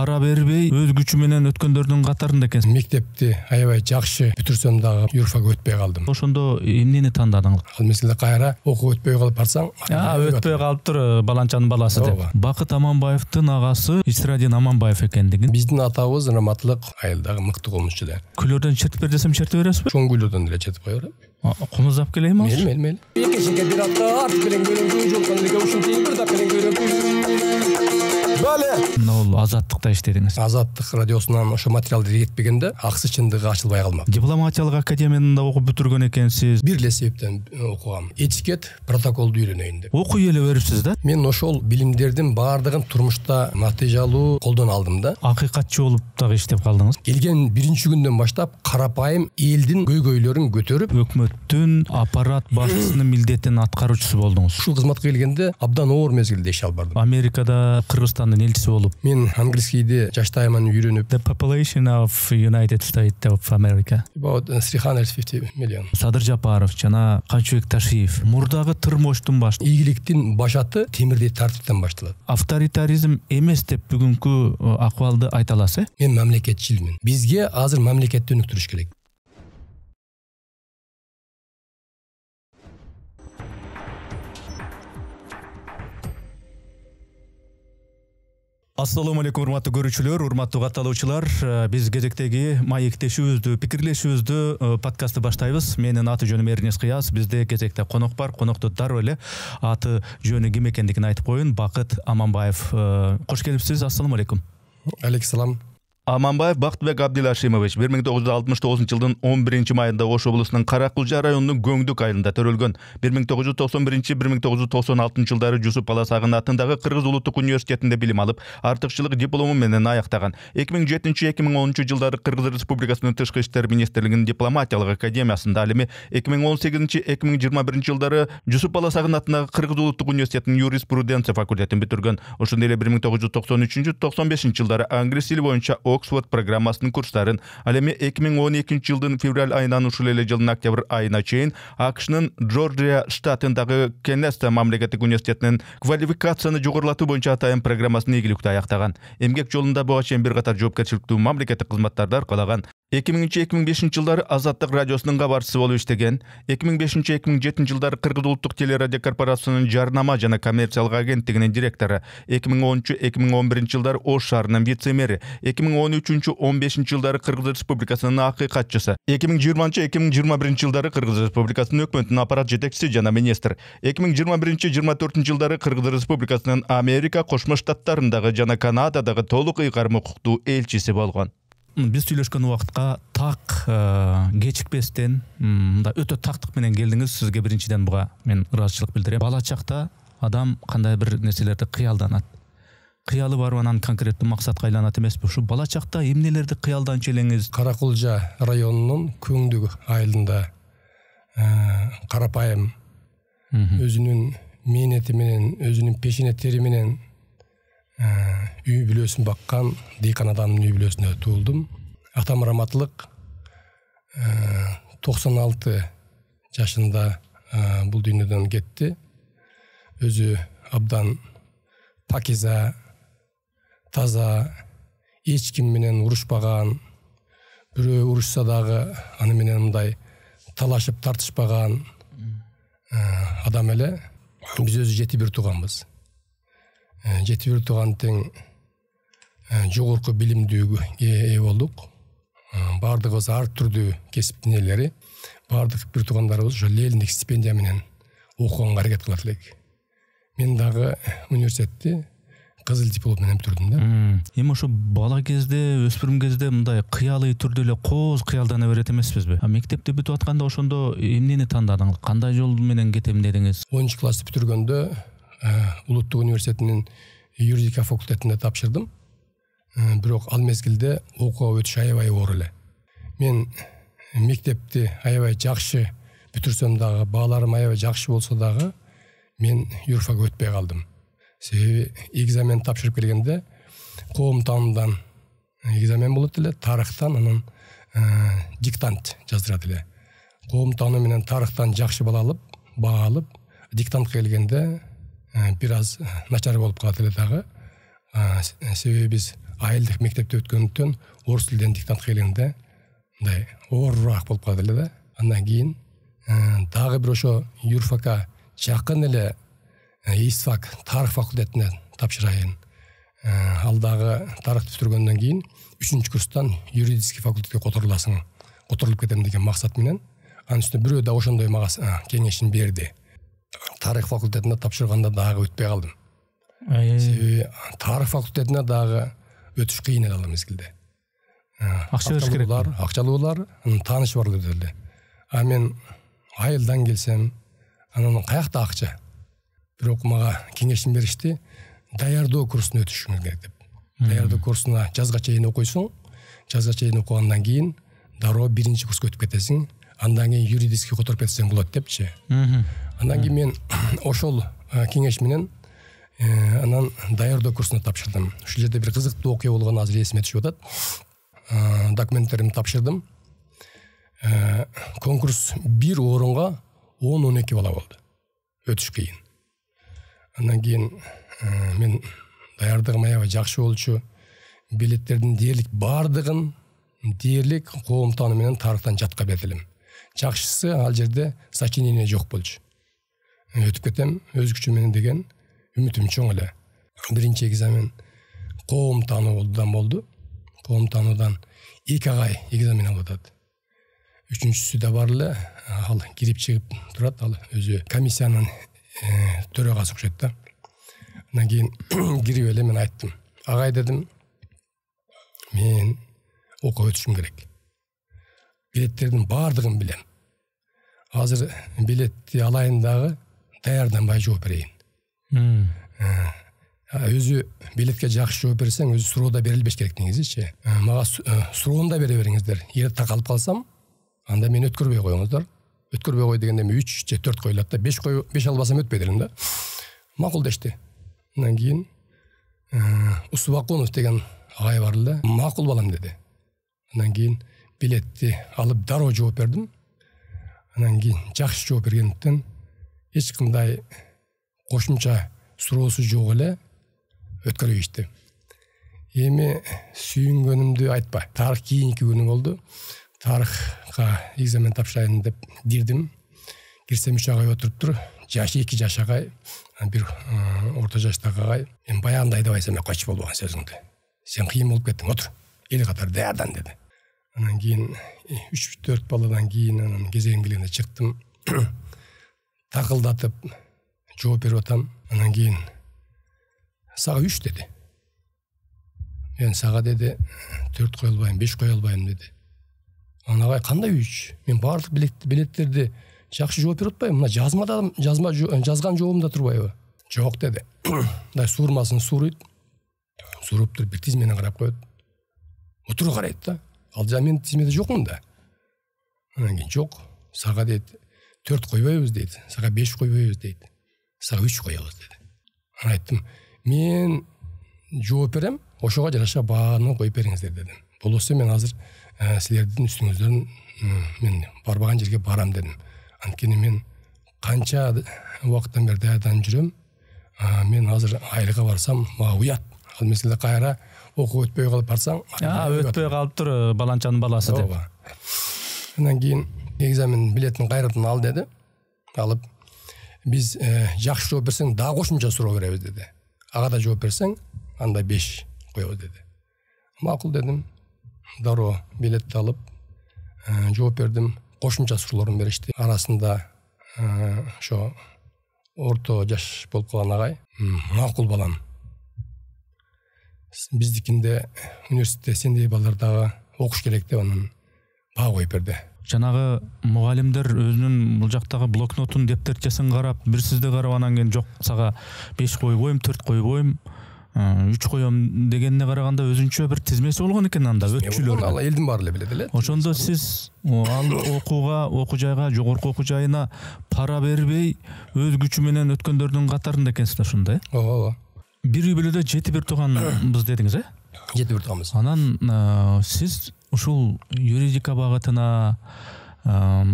кара бербей өз күчү менен өткөндөрдүн катарында экенсиз. Мектепти аябай жакшы бүтүрсөм дагы юрфага өтпөй калдым. Ошондо эмнени тандадыңыз? Ал мезгилде кайра окуу өтпөй калып барсаң, өтпөй калыптыр баланчанын баласы деп. Бакыт Аманбаевдин агасы Исрадин Аманбаев экендигин. Биздин атабыз раматлык айылдагы мыкты комузчулар. Күлөрдөн чертип бер десем чертип бересизби? Чоң күлөрдөн деле чертип коёрум. Комуздап келейинби? Мел. Экинчиге бир атта арт менен көрөм, жолкон эле ушунча бир тап менен көрөм. Ол азаттыкта иштедиңиз. Азаттык радиосунан ошо материалды жетпегенде аксы чындыгы ачылбай калмак. Дипломатиялык академияда окуп бүтүргөн экенсиз. Бир эле себептен окугам. Этикет, протоколду үйрөнөйүн деп. Окуй эле берипсиз да? Мен ошол билимдердин баардыгын турмушта натыйжалуу колдоно алдым да. Акыйкатчы болуп дагы иштеп калдыңыз. Келген биринчи күндөн баштап карапайым элдин көйгөйлөрүн көтөрүп, өкмөттүн аппарат башчысынын милдетин аткаруучусу болдуңуз. Ушул кызматка келгенде абдан оор мезгилде иш алып бардым. Америкада Кыргызстандын элчиси болуп. Мен английскийди жаштайыман үйрөнүп. The population of United States of America. About 350 million. Садыр Жапаров жана Канчыбек Ташиев. Мурдагы тырмоштун башы. Ийгиликтин башаты темирдей тартиптен башталат. Авторитаризм эмес деп бүгүнкү акыбалды айта аласыз? Мен мамлекетчилмин. Бизге азыр мамлекетти өнүктүрүш керек. Ассаламу алейкум, урматтуу көрүүчүлөр, урматтуу катталуучулар. Биз кезектеги маектешүүбүздү, пикирлешүүбүздү подкастты баштайбыз. Менин аты жөнүм Эрнес Кыяз. Бизде кезекте конок бар. Конокту дароо эле аты жөнү ким экендигин айтып коеюн. Бакыт Аманбаев. Кош келипсиз. Ассаламу алейкум. Алейкум. Аманбаев Бактыбек Абдилашимович 1969-жылдын 11-майында Ош облусунун Каракулжа районунун Көңдүк айылында төрөлгөн. 1991-1996 жылдары Жусуп Баласагын атындагы Кыргыз улуттук университетинде билим алып, артыкчылык диплому менен аяктаган. 2007-2010 жылдары Кыргыз Республикасынын Тышкы иштер министрлигинин дипломатиялык академиясында, ал эми 2018-2021 жылдары Жусуп Баласагын атындагы Кыргыз улуттук университетинин юриспруденция факультетин бүтүргөн. Ошондой эле 1993-95 жылдары англис тили боюнча Оксфорд программасынын курстарын, ал эми 2012 жылдын февраль айынан ушул эле жылдын октябрь айына чейин АКШнын Джорджия штатындагы Кеннеста мамлекеттик университетинин квалификацияны жогорулатуу боюнча атайын программасын ийгиликтүү аяктаган. Эмгек жолунда буга чейин бир катар жоопкерчиликтүү мамлекеттик кызматтарды аркалаган. 2000-2005 жылдары Азаттык радиосунун кабарчысы болуп иштеген. 2005-2007 жылдары Кыргыз улуттук телерадио корпорациясынын жарнама жана коммерциялык агенттигинин директору. 2010-2011 жылдары Ош шаарынын вице-мэри. 2013-15 жылдары Кыргыз Республикасынын акыйкатчысы. 2020-2021 жылдары Кыргыз Республикасынын өкмөтүнүн аппарат жетекчиси жана министр. 2021-24 жылдары Кыргыз Республикасынын Америка Кошмо Штаттарындагы жана Канададагы толук ыйгарым укуктуу элчиси болгон. Биз сүйлөшкөн убакытка так кечикпестен, мында өтө тактык менен келдиңиз. Сизге биринчиден буга мен ыраазычылык билдирем. Бала чакта адам кандай бир нерселерди кыялданат. Кыялы барып анан конкреттүү максатка айланат эмеспи? Ушу бала чакта эмнелерди кыялданчу элеңиз? Каракулжа районунун Көңдүк айылында карапайым өзүнүн мээнети менен, өзүнүн пешенеттери менен үй бүлөсүн баккан дыйкан адамдын үй бүлөсүндө туулдум. Атам раматлык 96 жашында бул дүйнөдөн кетти. Өзү абдан пакиза, таза, эч ким менен урушпаган, бирөө урушса дагы аны менен мындай талашып тартышпаган адам эле. Биз өзү 7 тууганбыз. 7 тууган тең жогорку билимдүүгө ээ болдук. Бардыгыбыз ар түрдүү кесиптин ээлери. Бардык бир туугандарыбыз ошо Лениндик стипендия менен окуганга аракет кылат элек. Мен дагы университетти кызыл диплом менен бүтүрдүм да. Эми ошо бала кезде, өспүрүм кезде мындай кыялый түрдө эле кооз кыялдана берет эмеспизби? Мектепти бүтүп атканда ошондо эмнени тандадыңыз? Кандай жол менен кетем дедиңиз? 10 классты бүтүргөндө улуттук университетинин юридика факультетинде тапшырдым. Бирок ал мезгилде окууга өтүш аябай оор эле. Мен мектепти аябай жакшы бүтүрсөм дагы, бааларым аябай жакшы болсо дагы, мен юрфага өтпөй калдым. Себеби экзамен тапшырып келгенде коом таанымдан экзамен болот эле, тарыхтан анан диктант жаздырат эле. Коом таанымы менен тарыхтан жакшы бала алып, баа алып, диктантка келгенде бир аз начар болуп калат эле дагы. Себеби биз айылдык мектепте өткөндүктөн орус тилден диктант келгенде мындай оорураак болуп калды эле да. Андан кийин дагы бир ошо юрфакка жакын эле ИСФАК тарых факультетине тапшырайын. Ал дагы тарыхты бүтүргөндөн кийин 3-курстан юридический факультетке которулуп кетем деген максат менен анын үстүнө бирөө да ошондой мага кеңешин берди. Тарых факультетине тапшырганда дагы өтпөй калдым. Себеби тарых факультетине дагы өтүш кыйын эле ал мезгилде. Акча бериш керек. Акчалуулар, тааныш барлар деле. А мен айылдан келсем, анан каякта акча? Бирок мага кеңешин беришти, даярдоо курсуна өтүшүң керек деп. Даярдоо курсуна жазга чейин окуйсуң, жазга чейин окугандан кийин дароо 1-курска өтүп кетесиң, андан кийин юридический которуп кетсең болот депчи. Андан кийин мен ошол кеңеш менен анан даярдоо курсуна тапшырдым. Ушул жерде бир кызыктуу окуя болгон азыр эсиме түшүп атат. Документтеримди тапшырдым. Конкурс бир орунга 10-12 бала болду. Өтүш кыйын. Андан кийин мен даярдыгым аябай жакшы болчу. Билеттердин дээрлик бардыгын дээрлик коом тааны менен тарыхтан жатка бердилим. Жакшысы ал жерде сочинение жок болчу. Өтүп кетем өз күчү менен деген үмүтүм чоң эле. Биринчи экзамен коом таануудан болду. Коом таануудан 2 ай экзамен алып атат. Үчүнчүсү да бар эле, ал кирип чыгып турат, ал өзү комиссиянын төрагасы окшойт да. Андан кийин кирип эле мен айттым. Агай дедим, мен окуп өтүшүм керек. Билеттердин бардыгын билем. Азыр билетти алайын дагы даярданбай жооп берейин. Өзү билетке жакшы жооп берсең, өзү суроода берилбеш керек негизичи. Мага суроону да бере бериңиздер. Эгер такалып калсам, анда мени өткөрбөй коюңуздар. Өткөрбөй кой дегенде 3 же 4 коюлат да, 5 албасам өтпөй делем да. Макул дешти. Андан кийин Усубакунов деген агай бар эле, макул балам деди. Андан кийин билетти алып дароо жооп бердим. Андан кийин жакшы жооп бергендиктен эч кандай кошумча суроосу жок эле өткөрүштү. Эми сүйүнгөнүмдү айтпа. Тарых кийинки күнү болду. Тарыхка экзамен тапшырайын деп кирдим. Кирсем 3 агай отуруптур. Жашы 2 жаш агай, бир орто жаштагы агай. Мен баягында айдабайсам качып болгон сөзүңдү. Сен кыйын болуп кеттиң, отур. Эл катар даярдан деди. Анан кийин 3-4 баладан кийин анан кезегим келгенде чыктым. Такылдатып жооп берип атам. Анан кийин сага 3 деди. Мен сага деди 4 кое албайм, 5 кое албайм деди. Анан агай кандай 3? Мен баардык билеттерди жакшы жооп берип атпайбы? Мына жазган жообумда турбайбы? Жок деди. Мындай суурмасын сууруйт. Сууруп туруп бир тизмени карап коет. Отуруп карайт да. Ал мен тизмеде жокмун да. Анан кийин жок. Сага дейт 4 койбойбуз дейт. Сага 5 койбойбуз дейт. Сага 3 коебуз деди. Анан айттым, мен жооп берем, ошого жараша баарын коюп бериңиздер дедим. Болбосо мен азыр силердин үстүңүздөн мен барбаган жерге барам дедим. Анткени мен канча убакыттан бери даярданып жүрөм. Мен азыр айылга барсам, мага уят. Ал мезгилде кайра окуп өтпөй калып барсаң, өтпөй калыптыр баланчанын баласы деп. Андан кийин экзамен билетин кайрадан ал деди. Алып биз жакшы жооп берсең, дагы кошумча суроо беребиз деди. Ага да жооп берсең, анда 5 коебуз деди. Макул дедим. Дароо билетти алып жооп бердим. Кошумча суроолорун беришти. Арасында ошо орто жаш болуп калган агай, макул балам. Биздикинде университетте сендей балдар дагы окуш керек деп анан баа коюп берди. Жанагы мугалимдер өзүнүн бул жактагы блокнотун, дептерчесин карап, бир сизди карап анан кийин жок, сага 5 койбойм, 4 койбойм, 3 коем дегенине караганда өзүнчө бир тизмеси болгон экен анда өтчүлөр. Ал элдин баары эле билет эле. Ошондо сиз ал окуу жайга, жогорку окуу жайына пара бербей, өз күчү менен өткөндөрдүн катарында экенсиз ошондо, Ооба. Бир үй бүлөдө 7 бир тууганбыз дедиңиз, 7 бир тууганбыз. Анан сиз ушул юридика багытына,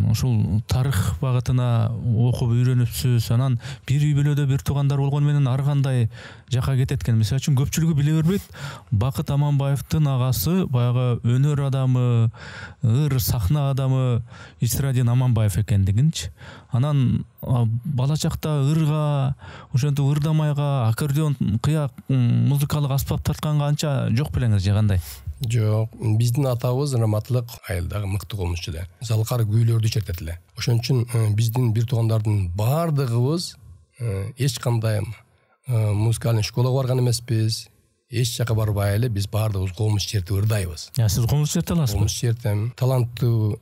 ушул тарых багытына окуп үйрөнүпсүз. Анан бир үй бүлөдө бир туугандар болгону менен ар кандай жака кетет экен. Мисалы үчүн көпчүлүгү биле бербейт. Бакыт Аманбаевдин агасы баягы өнөр адамы, ыр сахна адамы Исрадин Аманбаев экендигинчи. Анан бала чакта ырга, ошентип ырдамайга, аккордеон кыяк музыкалык аспап тартканга анча жок белеңиз же кандай? Жок, биздин атабыз раматлык айылдагы мыкты комузчу эле. Залкар күүлөрдү чертет эле. Ошон үчүн биздин бир туугандардын бардыгыбыз эч кандай музыкальный школага барган эмеспиз. Эч жака барбай эле биз бардыгыбыз комуз чертип ырдайбыз. Сиз комуз черте аласызбы? Комуз чертем. Таланттуу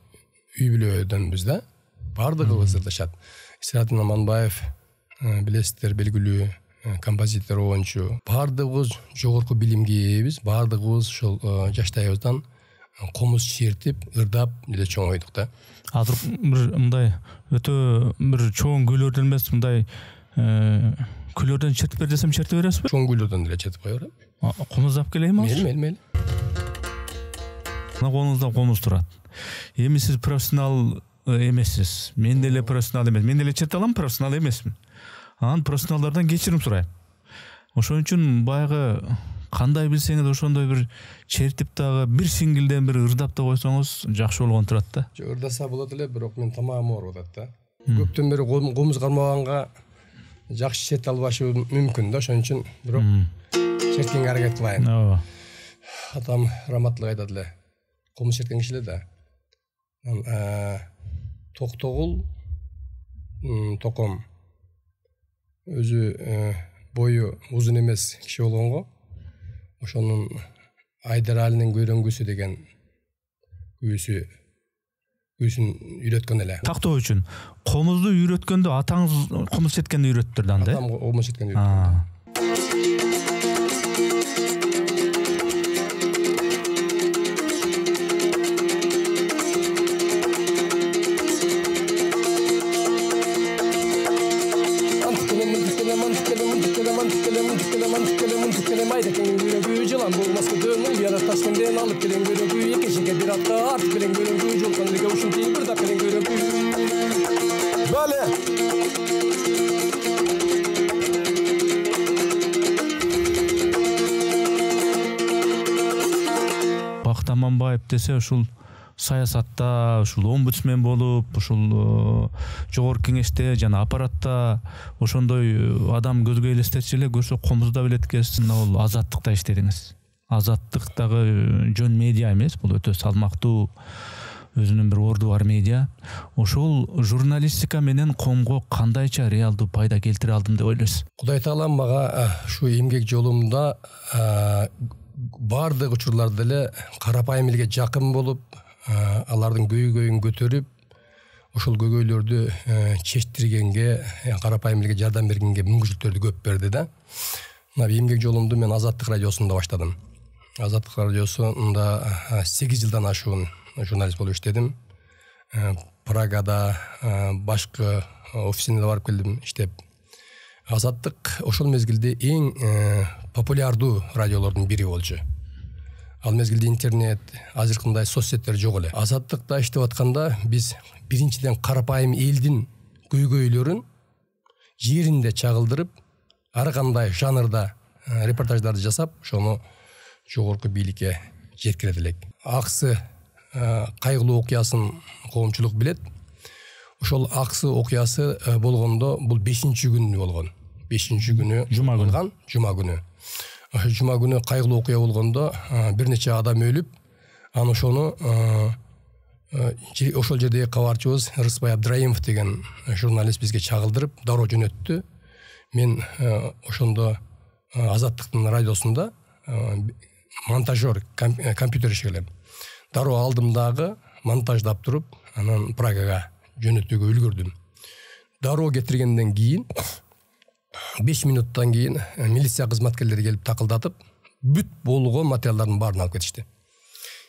үй бүлөдөнбүз да. Бардыгыбыз ырдашат. Исрадин Аманбаев билесиздер, белгилүү композитор, оюнчу. Бардыгыбыз жогорку билимге ээбиз. Бардыгыбыз ошол жаштайыбыздан комуз чертип, ырдап эле чоңойдук да. Азыр бир мындай өтө бир чоң күйлөрдөн эмес, мындай күйлөрдөн чертип бер десем чертип бересизби? Чоң күйлөрдөн эле чертип коёбуз. Комуздап келейинби? Мели. Мына колуңузда комуз турат. Эми сиз профессионал эмессиз. Мен деле профессионал эмес. Мен деле черте алам, профессионал эмесмин. Анан профессионалдардан кечирим сурайм. Ошон үчүн баягы кандай билсеңиз ошондой бир чертип дагы бир сиңгилден бир ырдап да койсоңуз жакшы болгон турат да. Ырдаса болот эле, бирок мен тамагым ооруп атат да. Көптөн бери комуз кармаганга жакшы черте албашы мүмкүн да. Ошон үчүн бирок черткенге аракет кылайын. Ооба. Атам раматлык айтат эле. Комуз черткен киши эле да. Токтогул током өзү бою узун эмес киши болгонго ошонун Айдар Алинин көйрөңгүсү деген күйсүн үйрөткөн эле. Тактоо үчүн комузду үйрөткөндө атаңыз комуз черткенди үйрөттүр да, Атам комуз черткенди үйрөттүр. Бакыт Аманбаев десе ушул саясатта, ушул омбудсмен болуп, ушул жогорку кеңеште жана аппаратта ошондой адам көзгө элестетчү эле көрсө комузда билет экенсиз. Ал Азаттыкта иштедиңиз. Азаттык дагы жөн медиа эмес, бул өтө салмактуу, өзүнүн бир орду бар медиа. Ошол журналистика менен коомго кандайча реалдуу пайда келтире алдым деп ойлойсуз? Кудай таалам мага ушу эмгек жолумда бардык учурларда эле карапайым элге жакын болуп, алардын көйгөйүн көтөрүп, ошол көйгөйлөрдү чечтиргенге, карапайым элге жардам бергенге мүмкүнчүлүктөрдү көп берди да. Мына эмгек жолумду мен Азаттык радиосунда баштадым. Азаттык радиосунда 8 жылдан ашуун журналист болуп иштедим. Прагада башкы офисине барып келдим иштеп. Азаттык ошол мезгилде эң популярдуу радиолордун бири болчу. Ал мезгилде интернет, азыркындай соцсеттер жок эле. Азаттыкта иштеп атканда биз биринчиден карапайым элдин көйгөйлөрүн жеринде чагылдырып, ар кандай жанрда репортаждарды жасап, ошону жогорку бийликке жеткирет элек. Аксы кайгылуу окуясын коомчулук билет. Ошол Аксы окуясы болгондо бул 5-күнү болгон. 5-күнү жума болгон, жума күнү. Жума күнү кайгылуу окуя болгондо бир нече адам өлүп, анан ошону ошол жердеги кабарчыбыз Рыспай Абдраимов деген журналист бизге чагылдырып, дароо жөнөттү. Мен ошондо Азаттыктын радиосунда монтажер, компьютер ишелем. Дароо алдым дагы монтаждап туруп, анан Прагага жөнөтүүгө үлгүрдүм. Дароо кетиргенден кийин 5 минуттан кийин милиция кызматкерлери келип такылдатып, бүт болгон материалдардын баарын алып кетишти.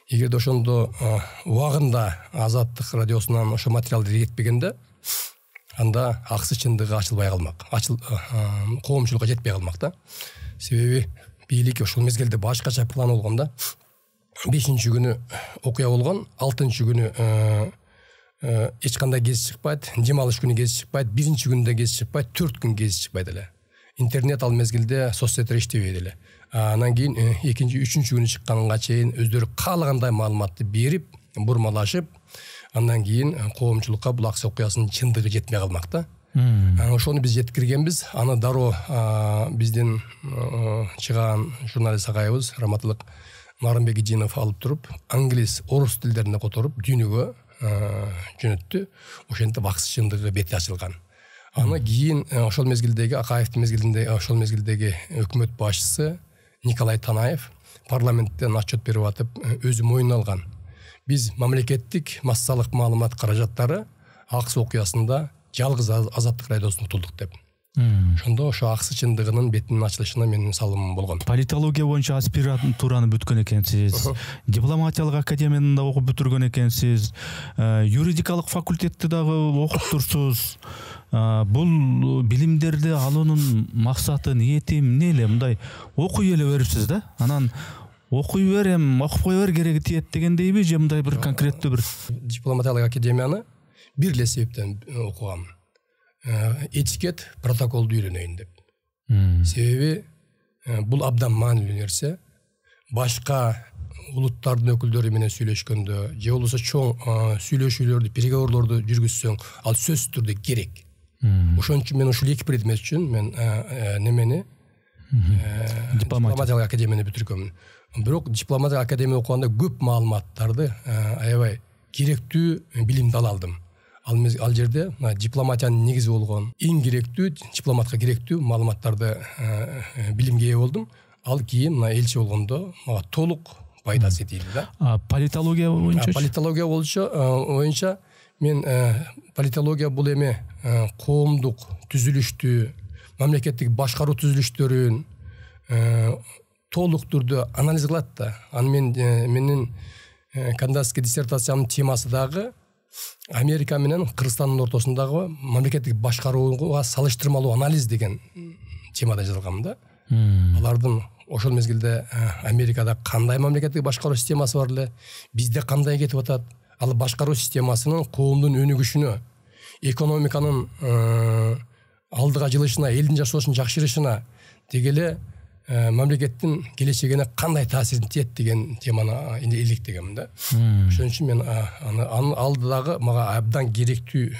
Эгерде ошондо убагында Азаттык радиосунан ошо материалдар жетпегенде, анда Аксы чындыгы ачылбай калмак. Коомчулукка жетпей калмак да. Себеби бийлик ошол мезгилде башкача план болгон да. 5-күнү окуя болгон, 6-күнү эч кандай кез чыкпайт, дем алыш күнү кез чыкпайт, 1-күндө кез чыкпайт, 4 күн кез чыкпайт эле. интернет ал мезгилде соцсеттер иштебейт эле. Анан кийин экинчи, үчүнчү күнү чыкканга чейин өздөрү каалагандай маалыматты берип, бурмалашып, андан кийин коомчулукка бул аксы окуясынын чындыгы жетпей калмак да. Ошону биз жеткиргенбиз. Аны дароо биздин чыган журналист агайыбыз Раматылык Нарымбек Ижинов алып туруп, англис, орус тилдерине которуп, дүйнөгө жөнөттү. Ошентип аксы чындыгы бети ачылган. Аны кийин ошол мезгилдеги Акаевдин мезгилинде ошол мезгилдеги өкмөт башчысы Николай Танаев парламенттен отчет берип атып, өзү мойнуна алган. Биз мамлекеттик массалык маалымат каражаттары аксы окуясында жалгыз Азаттык радиосун утулдук деп. Ошондо ошо аксы чындыгынын бетинин ачылышына менин салымым болгон. Политология боюнча аспирантураны бүткөн экенсиз. Дипломатиялык академияны да окуп бүтүргөн экенсиз. Юридикалык факультетти дагы окуп турсуз. Бул билимдерди алуунун максаты, ниети эмне эле? Мындай окуй эле берипсиз да? Анан окуй берем, окуп кое бер кереги тиет дегендейби, же мындай бир конкреттүү бир дипломатиялык академияны бир эле себептен окугам. Этикет, протоколду үйрөнөйүн деп. Себеби бул абдан маанилүү нерсе. Башка улуттардын өкүлдөрү менен сүйлөшкөндө, же болбосо чоң сүйлөшүүлөрдү, переговорлорду жүргүзсөң, ал сөзсүз түрдө керек. Ошон үчүн мен ушул эки предмет үчүн мен немени дипломатиялык академияны бүтүргөмүн. Бирок дипломатиялык академияны окуганда көп маалыматтарды, аябай керектүү билимди ала алдым. Ал жерде дипломатиянын негизи болгон эң керектүү, дипломатка керектүү маалыматтарды билимге ээ болдум. Ал кийин мына элчи болгондо мага толук пайдасы тийди да. Политология боюнча? Политология боюнча мен политология бул эми коомдук түзүлүштү, мамлекеттик башкаруу түзүлүштөрүн толук түрдө анализ кылат да. Аны менин кандидатский диссертациямдын темасы дагы Америка менен Кыргызстандын ортосундагы мамлекеттик башкарууга салыштырмалуу анализ деген темада жазылгам да. Алардын ошол мезгилде Америкада кандай мамлекеттик башкаруу системасы бар эле, бизде кандай кетип атат, ал башкаруу системасынын коомдун өнүгүшүнө, экономиканын алдыга жылышына, элдин жашоосун жакшырышына, дегеле мамлекеттин келечегине кандай таасирин тиет деген теманы иликтегем да. Ошон үчүн мен анын алдыдагы мага абдан керектүү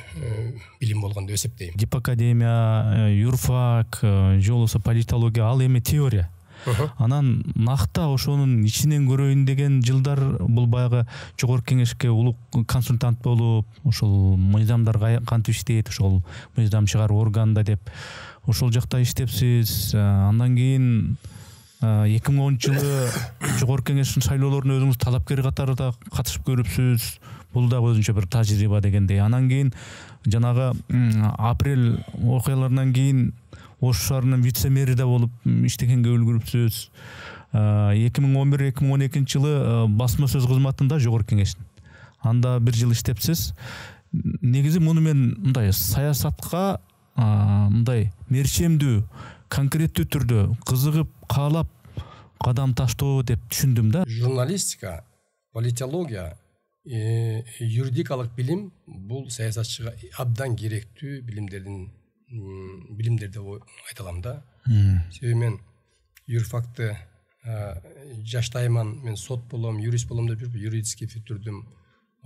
билим болгон деп эсептейм. Дипакадемия, юрфак, же болбосо политология ал эми теория. Анан накта ошонун ичинен көрөйүн деген жылдар бул баягы жогорку кеңешке улук консультант болуп, ошол мыйзамдар кантип иштейт, ошол мыйзам чыгаруу органда деп ошол жакта иштепсиз. Андан кийин 2010 жылы жогорку кеңештин шайлоолоруна өзүңүз талапкер катарында катышып көрүпсүз. Бул да өзүнчө бир тажрыйба дегендей. Анан кийин жанагы апрель окуяларынан кийин Ош шаарынын вице-мэри да болуп иштегенге үлгүрүпсүз. 2011-2012 жылы басма сөз кызматында жогорку кеңештин. Анда бир жыл иштепсиз. Негизи муну мен мындай саясатка мындай мерчемдүү, конкреттүү түрдө кызыгып, каалап кадам таштоо деп түшүндүм да. Журналистика, политология, юридикалык билим бул саясатчыга абдан керектүү билимдер деп айта алам да. Себеби мен юрфакты жаштайман, мен сот болом, юрист болом деп жүрүп, юридический бүтүрдүм.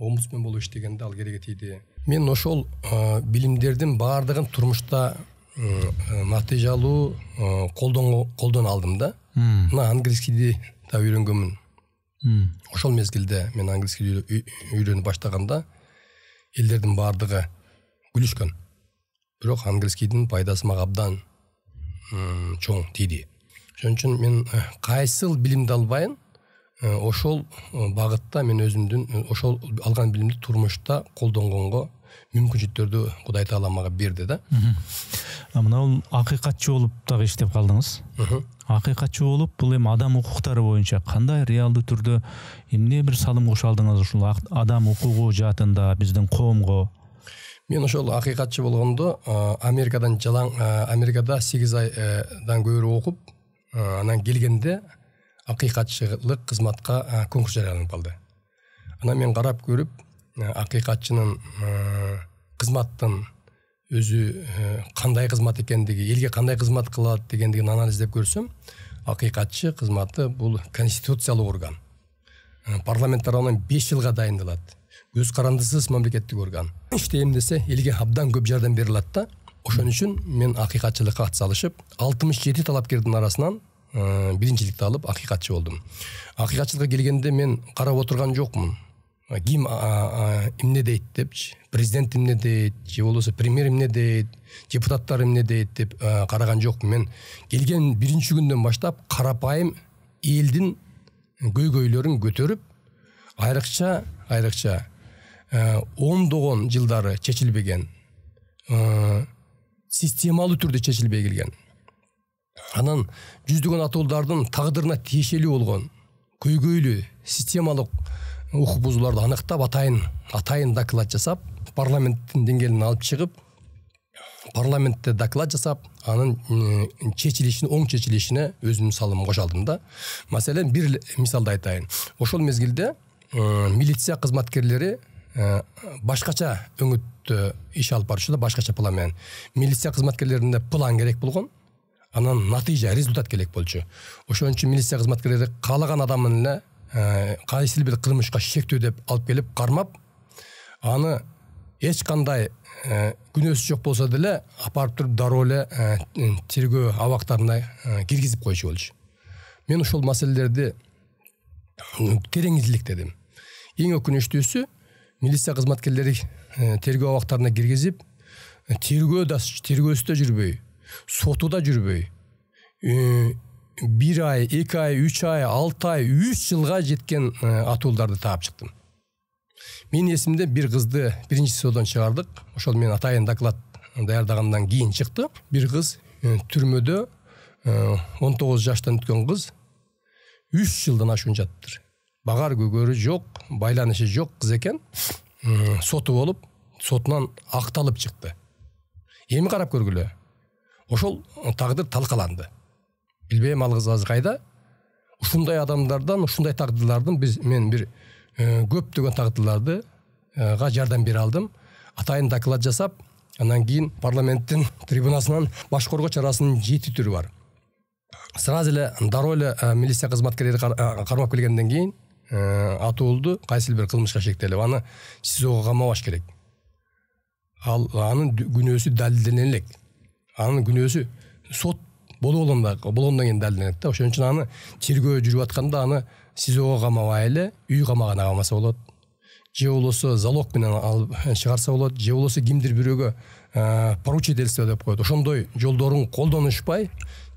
Омбудсмен болуп иштегенде ал кереги тийди. Мен ошол билимдердин баардыгын турмушта натыйжалуу колдон алдым да. Мына английскийди да үйрөнгөнмүн. Ошол мезгилде мен английский үйрөнүп баштаганда элдердин баардыгы күлүшкөн. Бирок английскийдин пайдасы мага абдан чоң тийди. Ошон үчүн мен кайсыл билимди албайын, ошол багытта мен өзүмдүн ошол алган билимди турмушта колдонгонго мүмкүнчүлүктөрдү Кудай Таала мага берди да. Мына акыйкатчы болуп дагы иштеп калдыңыз. Акыйкатчы болуп, бул эми адам укуктары боюнча кандай реалдуу түрдө эмне бир салым кошо алдыңыз ушул адам укугу жаатында биздин коомго? Мен ошол акыйкатчы болгондо Америкадан Америкада 8 айдан көбүрөөк окуп, анан келгенде акыйкатчылык кызматка конкурс жарыяланып калды. Анан мен карап көрүп, акыйкатчынын кызматтын өзү кандай кызмат экендиги, элге кандай кызмат кылат дегендигин анализдеп көрсөм, акыйкатчы кызматы бул конституциялык орган. Парламент тарабынан 5 жылга дайындалат. Көз карандысыз мамлекеттик орган. Иштейм десе элге абдан көп жардам берилат да. Ошон үчүн мен акыйкатчылыкка атсалышып, 67 талапкердин арасынан биринчиликти алып акыйкатчы болдум. Акыйкатчылыкка келгенде мен карап отурган жокмун. Ким эмне дейт депчи, президент эмне дейт, же болбосо премьер эмне дейт, депутаттар эмне дейт деп караган жокмун. Мен келген биринчи күндөн баштап карапайым элдин көйгөйлөрүн көтөрүп, айрыкча ондогон жылдары чечилбеген, системалуу түрдө чечилбей келген, анан жүздөгөн атуулдардын тагдырына тиешелүү болгон көйгөйлүү системалык укук бузууларды аныктап, атайын доклад жасап, парламенттин деңгээлине алып чыгып, парламентте доклад жасап, анын оң чечилишине өзүмдүн салымымды кошо алдым да. Маселен, бир мисалды айтайын. Ошол мезгилде милиция кызматкерлери башкача өңүттө иш алып барышуда, башкача план менен. Милиция кызматкерлерине план керек болгон, анан натыйжа, результат керек болчу. Ошон үчүн милиция кызматкерлери каалаган адамын эле кайсы бир кылмышка шектөө деп алып келип кармап, аны эч кандай күнөөсү жок болсо деле апарып туруп дароо эле тергөө абактарына киргизип койчу болчу. Мен ошол маселелерди терең изилдедим. Эң өкүнүчтүүсү, милиция кызматкерлери тергөө абактарына киргизип, тергөөсү да жүрбөй, соту да жүрбөй, 1 ай, 2 ай, 3 ай, 6 ай, 3 жылга жеткен атуулдарды таап чыктым. Менин эсимде бир кызды биринчи содон чыгардык. Ошол мен атайын доклад даярдагандан кийин чыкты. Бир кыз түрмөдө 19 жаштан өткөн кыз 3 жылдан ашуун жатыптыр. Багар көгөрү жок, байланышы жок кыз экен. Соту болуп, сотунан акталып чыкты. Эми карап көргүлө. Ошол тагдыр талкаланды. Билбейм, ал кыз азыр кайда? Ушундай адамдардан, ушундай тагдырлардын мен бир көптөгөн тагдырларды жардам бере алдым. Атайын доклад жасап, анан кийин парламенттин трибунасынан башкаруу чарасынын 7 түрү бар. Сразу эле дароо эле милиция кызматкерлери кармап келгенден кийин атуулду кайсы бир кылмышка шектелип, аны СИЗОго камабаш керек. Анын күнөөсү далилдене элек. Анын күнөөсү сот болгондон кийин далилденет да. Ошон үчүн аны тергөө жүрүп атканда аны СИЗОго камабай эле үй камагына камаса болот. Же болосо залог менен алып чыгарса болот, же болосо кимдир бирөөгө поручительство деп коет. Ошондой жолдорун колдонушпай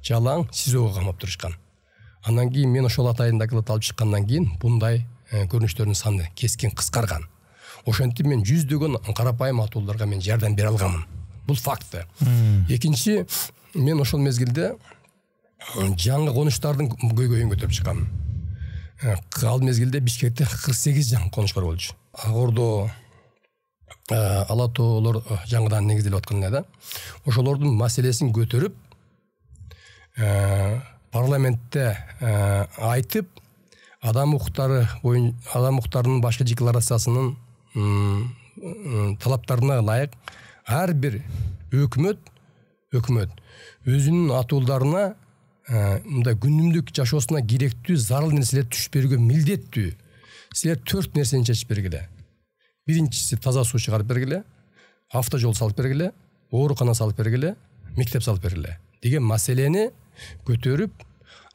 жалаң СИЗОго камап турушкан. Андан кийин мен ошол атайын доклад алып чыккандан кийин bunday көрүнүштөрдүн саны кескин кыскарган. Ошентип мен жүздөгөн карапайым атуулдарга мен жардам бере алганмын. Бул факты. Экинчи, мен ошол мезгилде жаңы конуштардын көйгөйүн көтөрүп чыккам. Ал мезгилде Бишкекте 48 жаңы конуш бар болчу. Ордо ала тоолор жаңыдан негизделип аткан эле да. Ошолордун маселесин көтөрүп парламентте айтып, адам укуктарынын башкы декларациясынын талаптарына ылайык ар бир өкмөт өзүнүн атуулдарына мындай күнүмдүк жашоосуна керектүү зарыл нерселер түшүп берүүгө милдеттүү. Силер 4 нерсени чечип бергиле. Биринчиси таза суу чыгарып бергиле, автожол салып бергиле, оорукана салып бергиле, мектеп салып бергиле деген маселени көтөрүп,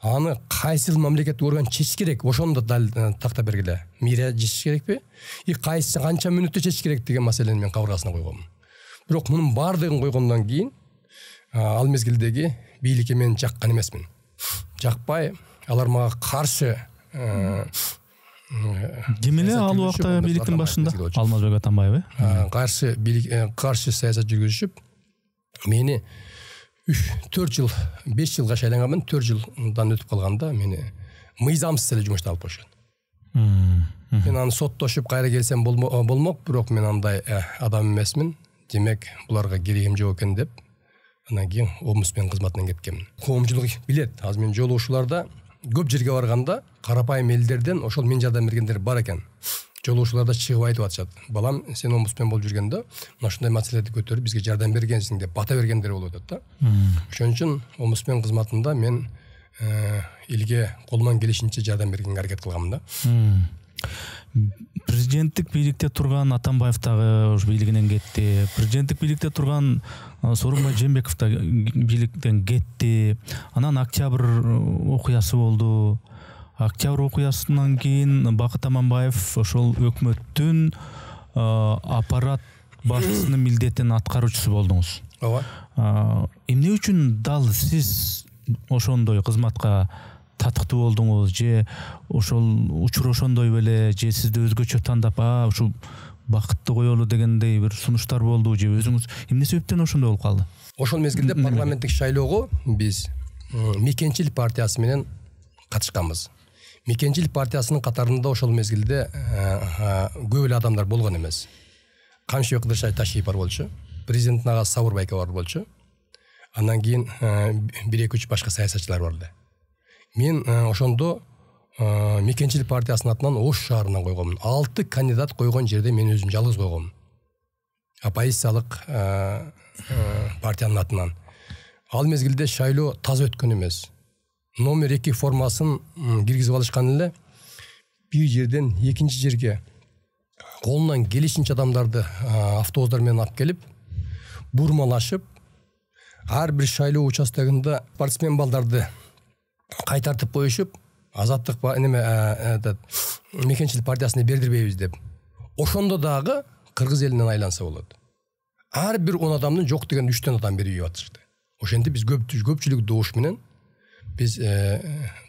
аны кайсы мамлекеттик орган чечиш керек, ошону да тактап бергиле. Мэрия чечиш керекпи? Кайсы канча мүнөттө чечиш керек деген маселени мен кабыргасына койгом. Бирок мунун баардыгын койгондон кийин ал мезгилдеги бийликке мен жаккан эмесмин. Жакпай, алар мага каршы ким эле ал убакта бийликтин башында? Алмазбек Атамбаев, каршы саясат жүргүзүшүп, мени 4 жыл, 5 жылга шайланганмын, 4 жылдан өтүп калганда мени мыйзамсыз эле жумуштан алып койшун. Мен аны соттошуп кайра келсем болмок, бирок мен андай адам эмесмин. Демек, буларга керегим жок экен деп, анан кийин омбудсмен кызматынан кеткенмин. Коомчулук билет, азыр мен жолугушууларда көп жерге барганда карапайым элдерден ошол мен жардам бергендер бар экен. жолоочулар да чыгып айтып атышат. Балам, сен омбудсмен болуп жүргөндө мына ушундай маселелерди көтөрүп бизге жардам бергенсиң деп бата бергендер болуп атат да. Ошон үчүн омбудсмен кызматында мен илге колуман келишинче жардам бергенге аракет кылганмын да. Президенттик бийликте турган Атамбаев дагы ушу бийлигинен кетти. Президенттик бийликте турган Сооронбай Жээнбеков да бийликтен кетти. Анан Октябрь окуясы болду. Октябрь окуясынан кийин Бакыт Аманбаев ошол өкмөттүн аппарат башчысынын милдетин аткаруучусу болдуңуз. Ооба. Эмне үчүн дал сиз ошондой кызматка татыктуу болдуңуз, же ошол учур ошондой беле, же сизди өзгөчө тандап, ушул бакытты коелу дегендей бир сунуштар болду, же өзүңүз эмне себептен ошондой болуп калды? Ошол мезгилде парламенттик шайлоого биз Мекенчил партиясы менен катышканбыз. Мекенчил партиясынын катарында ошол мезгилде көп эле адамдар болгон эмес. Камшыбек Кыдыршай Ташипов болчу, президенттин агасы Сабыр Байков болчу. Андан кийин 1-2-3 башка саясатчылар барды. Мен ошондо Мекенчил партиясынын атынан Ош шаарынан койгонмун. 6 кандидат койгон жерде мен өзүм жалгыз койгонмун. Оппозициялык партиянын атынан. Ал мезгилде шайлоо таза өткөн эмес. Номер 2 формасын киргизип алышкан эле. Бир жерден экинчи жерге колунан келишинче адамдарды автобустар менен алып келип, бурмалашып, ар бир шайлоо участогунда спортсмен балдарды кайтартып коюшуп, Азаттык Мекенчил партиясына бердирбейбиз деп. Ошондо дагы кыргыз элинен айланса болот. Ар бир 10 адамдын жок деген 3 адам берип атышты. Ошентип биз көпчүлүк добуш менен биз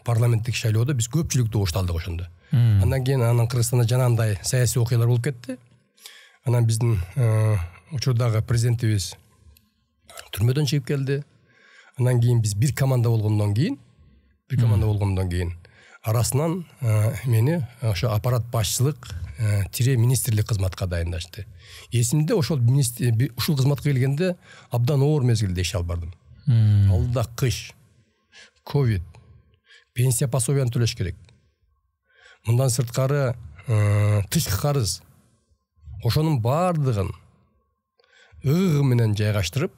парламенттик шайлоодо биз көпчүлүк добушту алдык ошондо. Андан кийин Кыргызстанда жанагындай саясий окуялар болуп кетти. Анан биздин учурдагы президентибиз түрмөдөн чыгып келди. Андан кийин биз бир команда болгондон кийин арасынан мени ошо аппарат башчылык тире министрлик кызматка дайындашты. Эсимде ушул кызматка келгенде абдан оор мезгилде иш алып бардым. Алдыда кыш, ковид, пенсия пособияны төлөш керек. Мындан сырткары тышкы карыз. Ошонун бардыгын ыгы менен жайгаштырып,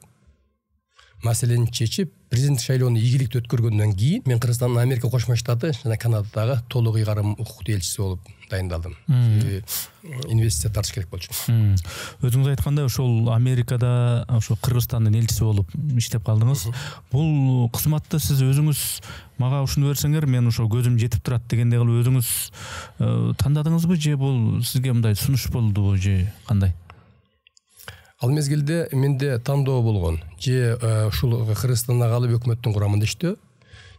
маселени чечип, президент шайлоону ийгиликтүү өткөргөндөн кийин мен Кыргызстандын Америка Кошмо Штаты жана Канададагы толук ыйгарым укуктуу элчиси болуп дайындалдым. Инвестиция тартыш керек болчу. Өзүңүз айткандай, ошол Америкада ошо Кыргызстандын элчиси болуп иштеп калдыңыз. Бул кызматты сиз өзүңүз мага ушуну берсеңер, мен ошо көзүм жетип турат дегендей кылып өзүңүз тандадыңызбы, же бул сизге мындай сунуш болдубу, же кандай? Ал мезгилде менде тандоо болгон. Же ушул Кыргызстанда калып өкмөттүн курамында иштөө,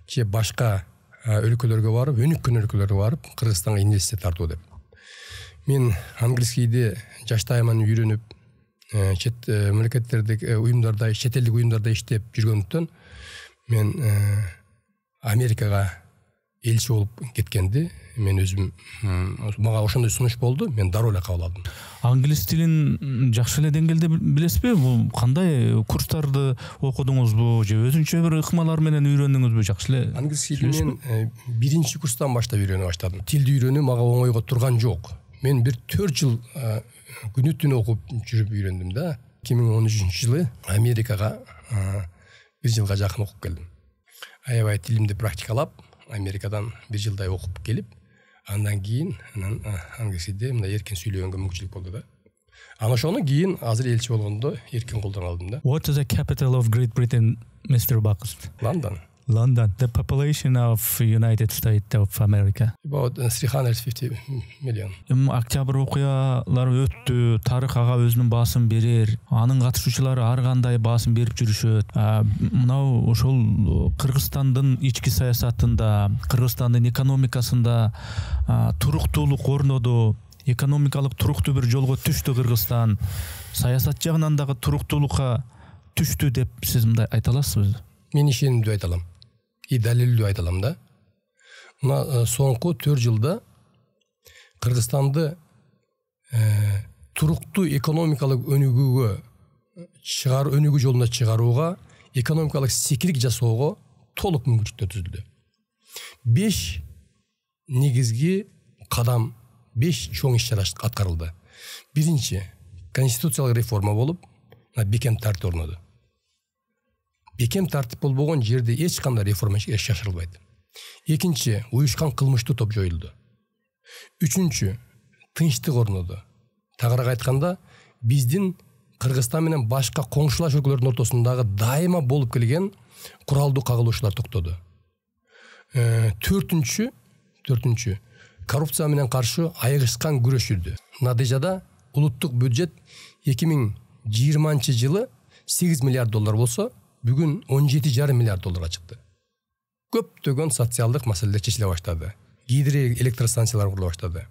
же башка өлкөлөргө барып, өнүккөн өлкөлөргө барып, Кыргызстанга инвестиция тартуу деп. Мен англискийди жаштайыман үйрөнүп, чет мамлекеттердеги уюмдарда, чет элдик уюмдарда иштеп жүргөндүктөн мен Америкага элчи болуп кеткенди мен өзүм мага ошондой сунуш болду, мен дароо эле кабыл алдым. Англис тилин жакшы эле деңгээлде билесизби? Бул кандай курстарды окудуңузбу, же өзүнчө бир ыкмалар менен үйрөндүңүзбү? Жакшы эле. Англискийди мен 1-чи курстан баштап үйрөнө баштадым. Тилди үйрөнүү мага оңойго турган жок. Мен бир 4 жыл күнү түнү окуп жүрүп үйрөндүм да. 2013-жылы Америкага 1 жылга жакын окуп келдим. Аябай тилимди практикалап, Америкадан 1 жылдай окуп келип, андан кийин англискийде мына эркин сүйлөгөнгө мүмкүнчүлүк болду да. Анан ошону кийин азыр элчи болгондо эркин колдоно алдым да. What is the capital of Great Britain, Mr. Buckles? London. London. The population of United States of America? About 350 million. Октябрь окуялары өттү, тарых ага өзүнүн баасын берер, анын катышуучулары ар кандай баасын берип жүрүшөт. Мынау ошол Кыргызстандын ички саясатында, Кыргызстандын экономикасында туруктуулук орноду, экономикалык туруктуу бир жолго түштү Кыргызстан. Саясат жагынан дагы туруктуулукка түштү деп сиз мындай айта аласызбы? Мен ишенимдүү айта алам. И далилдүү айта алам да. Мына соңку 4 жылда Кыргызстанды туруктуу экономикалык өнүгүү жолуна чыгарууга, экономикалык секирик жасоого толук мүмкүнчүлүктөр түзүлдү. 5 негизги кадам 5 чоң иш-чара аткарылды. Биринчи конституциялык реформа болуп, бекем тартип орноду. Бекем тартип болбогон жерде эч кандай реформа ишке ашырылбайт. Экинчи, уюшкан кылмыштуу топ жоюлду. Үчүнчү, тынчтык орноду. Тагыраак айтканда, биздин Кыргызстан менен башка коңшулаш өлкөлөрдүн ортосундагы дайыма болуп келген куралдуу кагылышуулар токтоду. Төртүнчү, коррупция менен каршы айыгышкан күрөш жүрдү. Натыйжада улуттук бюджет 2020 жылы 8 миллиард доллар болсо, бүгүн 17,5 миллиард долларга чыкты. Көптөгөн социалдык маселелер чечиле баштады. Гидроэлектростанциялар курулуп баштады.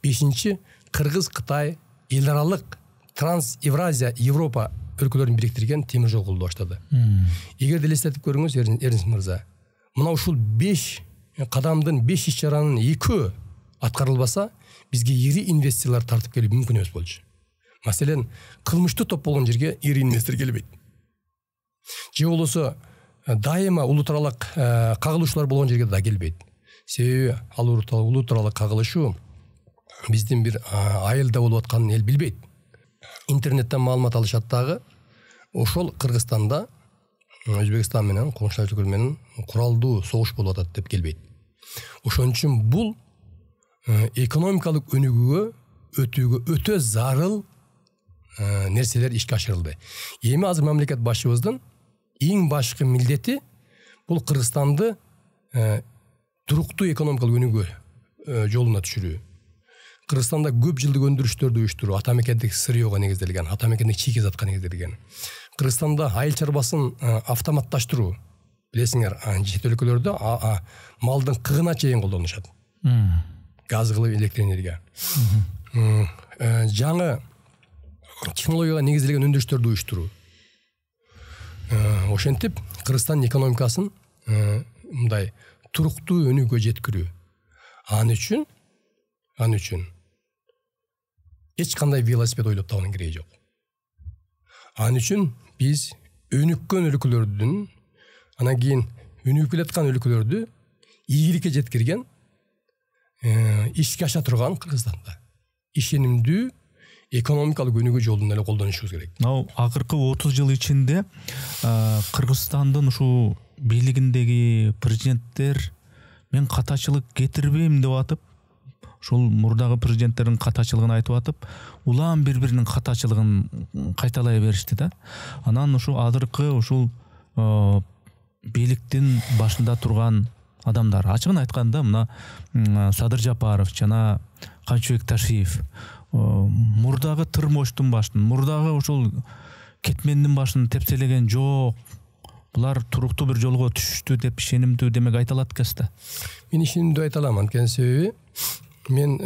Бешинчи, Кыргыз-Кытай эл аралык Транс-Евразия, Европа өлкөлөрүн бириктирген темир жол курулуп баштады. Эгер элестетип көрүңүз, Эрнис мырза, мына ушул 5 кадамдын 5 иш-чаранын 2 аткарылбаса, бизге ири инвестициялар тартып келүү мүмкүн эмес болчу. Маселен, кылмыштуу топ болгон жерге ири инвестор келбейт. Же болбосо дайыма улуттаралык кагылышуулар болгон жерге да келбейт. Себеби ал улуттаралык кагылышуу биздин бир айылда болуп атканын эл билбейт. Интернеттен маалымат алышат дагы, ошол Кыргызстанда Өзбекстан менен, коңшулаш өлкөлөр менен куралдуу согуш болуп атат деп келбейт. Ошон үчүн бул экономикалык өнүгүүгө өтүүгө өтө зарыл нерселер ишке ашырылды. Эми азыр мамлекет башчыбыздын эң башкы милдети бул Кыргызстанды туруктуу экономикалык өнүгүү жолуна түшүрүү. Кыргызстанда көп жылдык өндүрүштөрдү уюштуруу, атамекендик сырьёго негизделген, атамекендик чийки-затка негизделген. Кыргызстанда айыл чарбасын автоматташтыруу, билесиңер, чет өлкөлөрдө малдын кыгына чейин колдонушат. Газ кылып, электр энергия. Жаңы технологияга негизделген өндүрүштөрдү уюштуруу. Ошентип Кыргызстан экономикасын мындай туруктуу өнүгүүгө жеткирүү. Ан үчүн эч кандай велосипед ойлоп табуунун кереги жок. Ан үчүн биз өнүккөн өлкөлөрдүн, анан кийин өнүгүп келаткан өлкөлөрдү ийгиликке жеткирген, ишке аша турган Кыргызстанда ишенимдүү экономикалык өнүгүү жолун эле колдонушубуз керек. Акыркы 30 жыл ичинде Кыргызстандын ушул бийлигиндеги президенттер мен катачылык кетирбейм деп атып, ушул мурдагы президенттердин катачылыгын айтып атып, улам бири-биринин катачылыгын кайталай беришти да. Анан ушул азыркы ушул бийликтин башында турган адамдар, ачыгын айтканда, мына Садыр Жапаров жана Камчыбек Ташиев мурдагы тырмоштун башын, мурдагы ушул кетмендин башын тепселеген жок. Булар туруктуу бир жолго түшүштү деп ишенимдүү демек айта алат экенсиз. Мен ишенимдүү айта алам, анткени себеби мен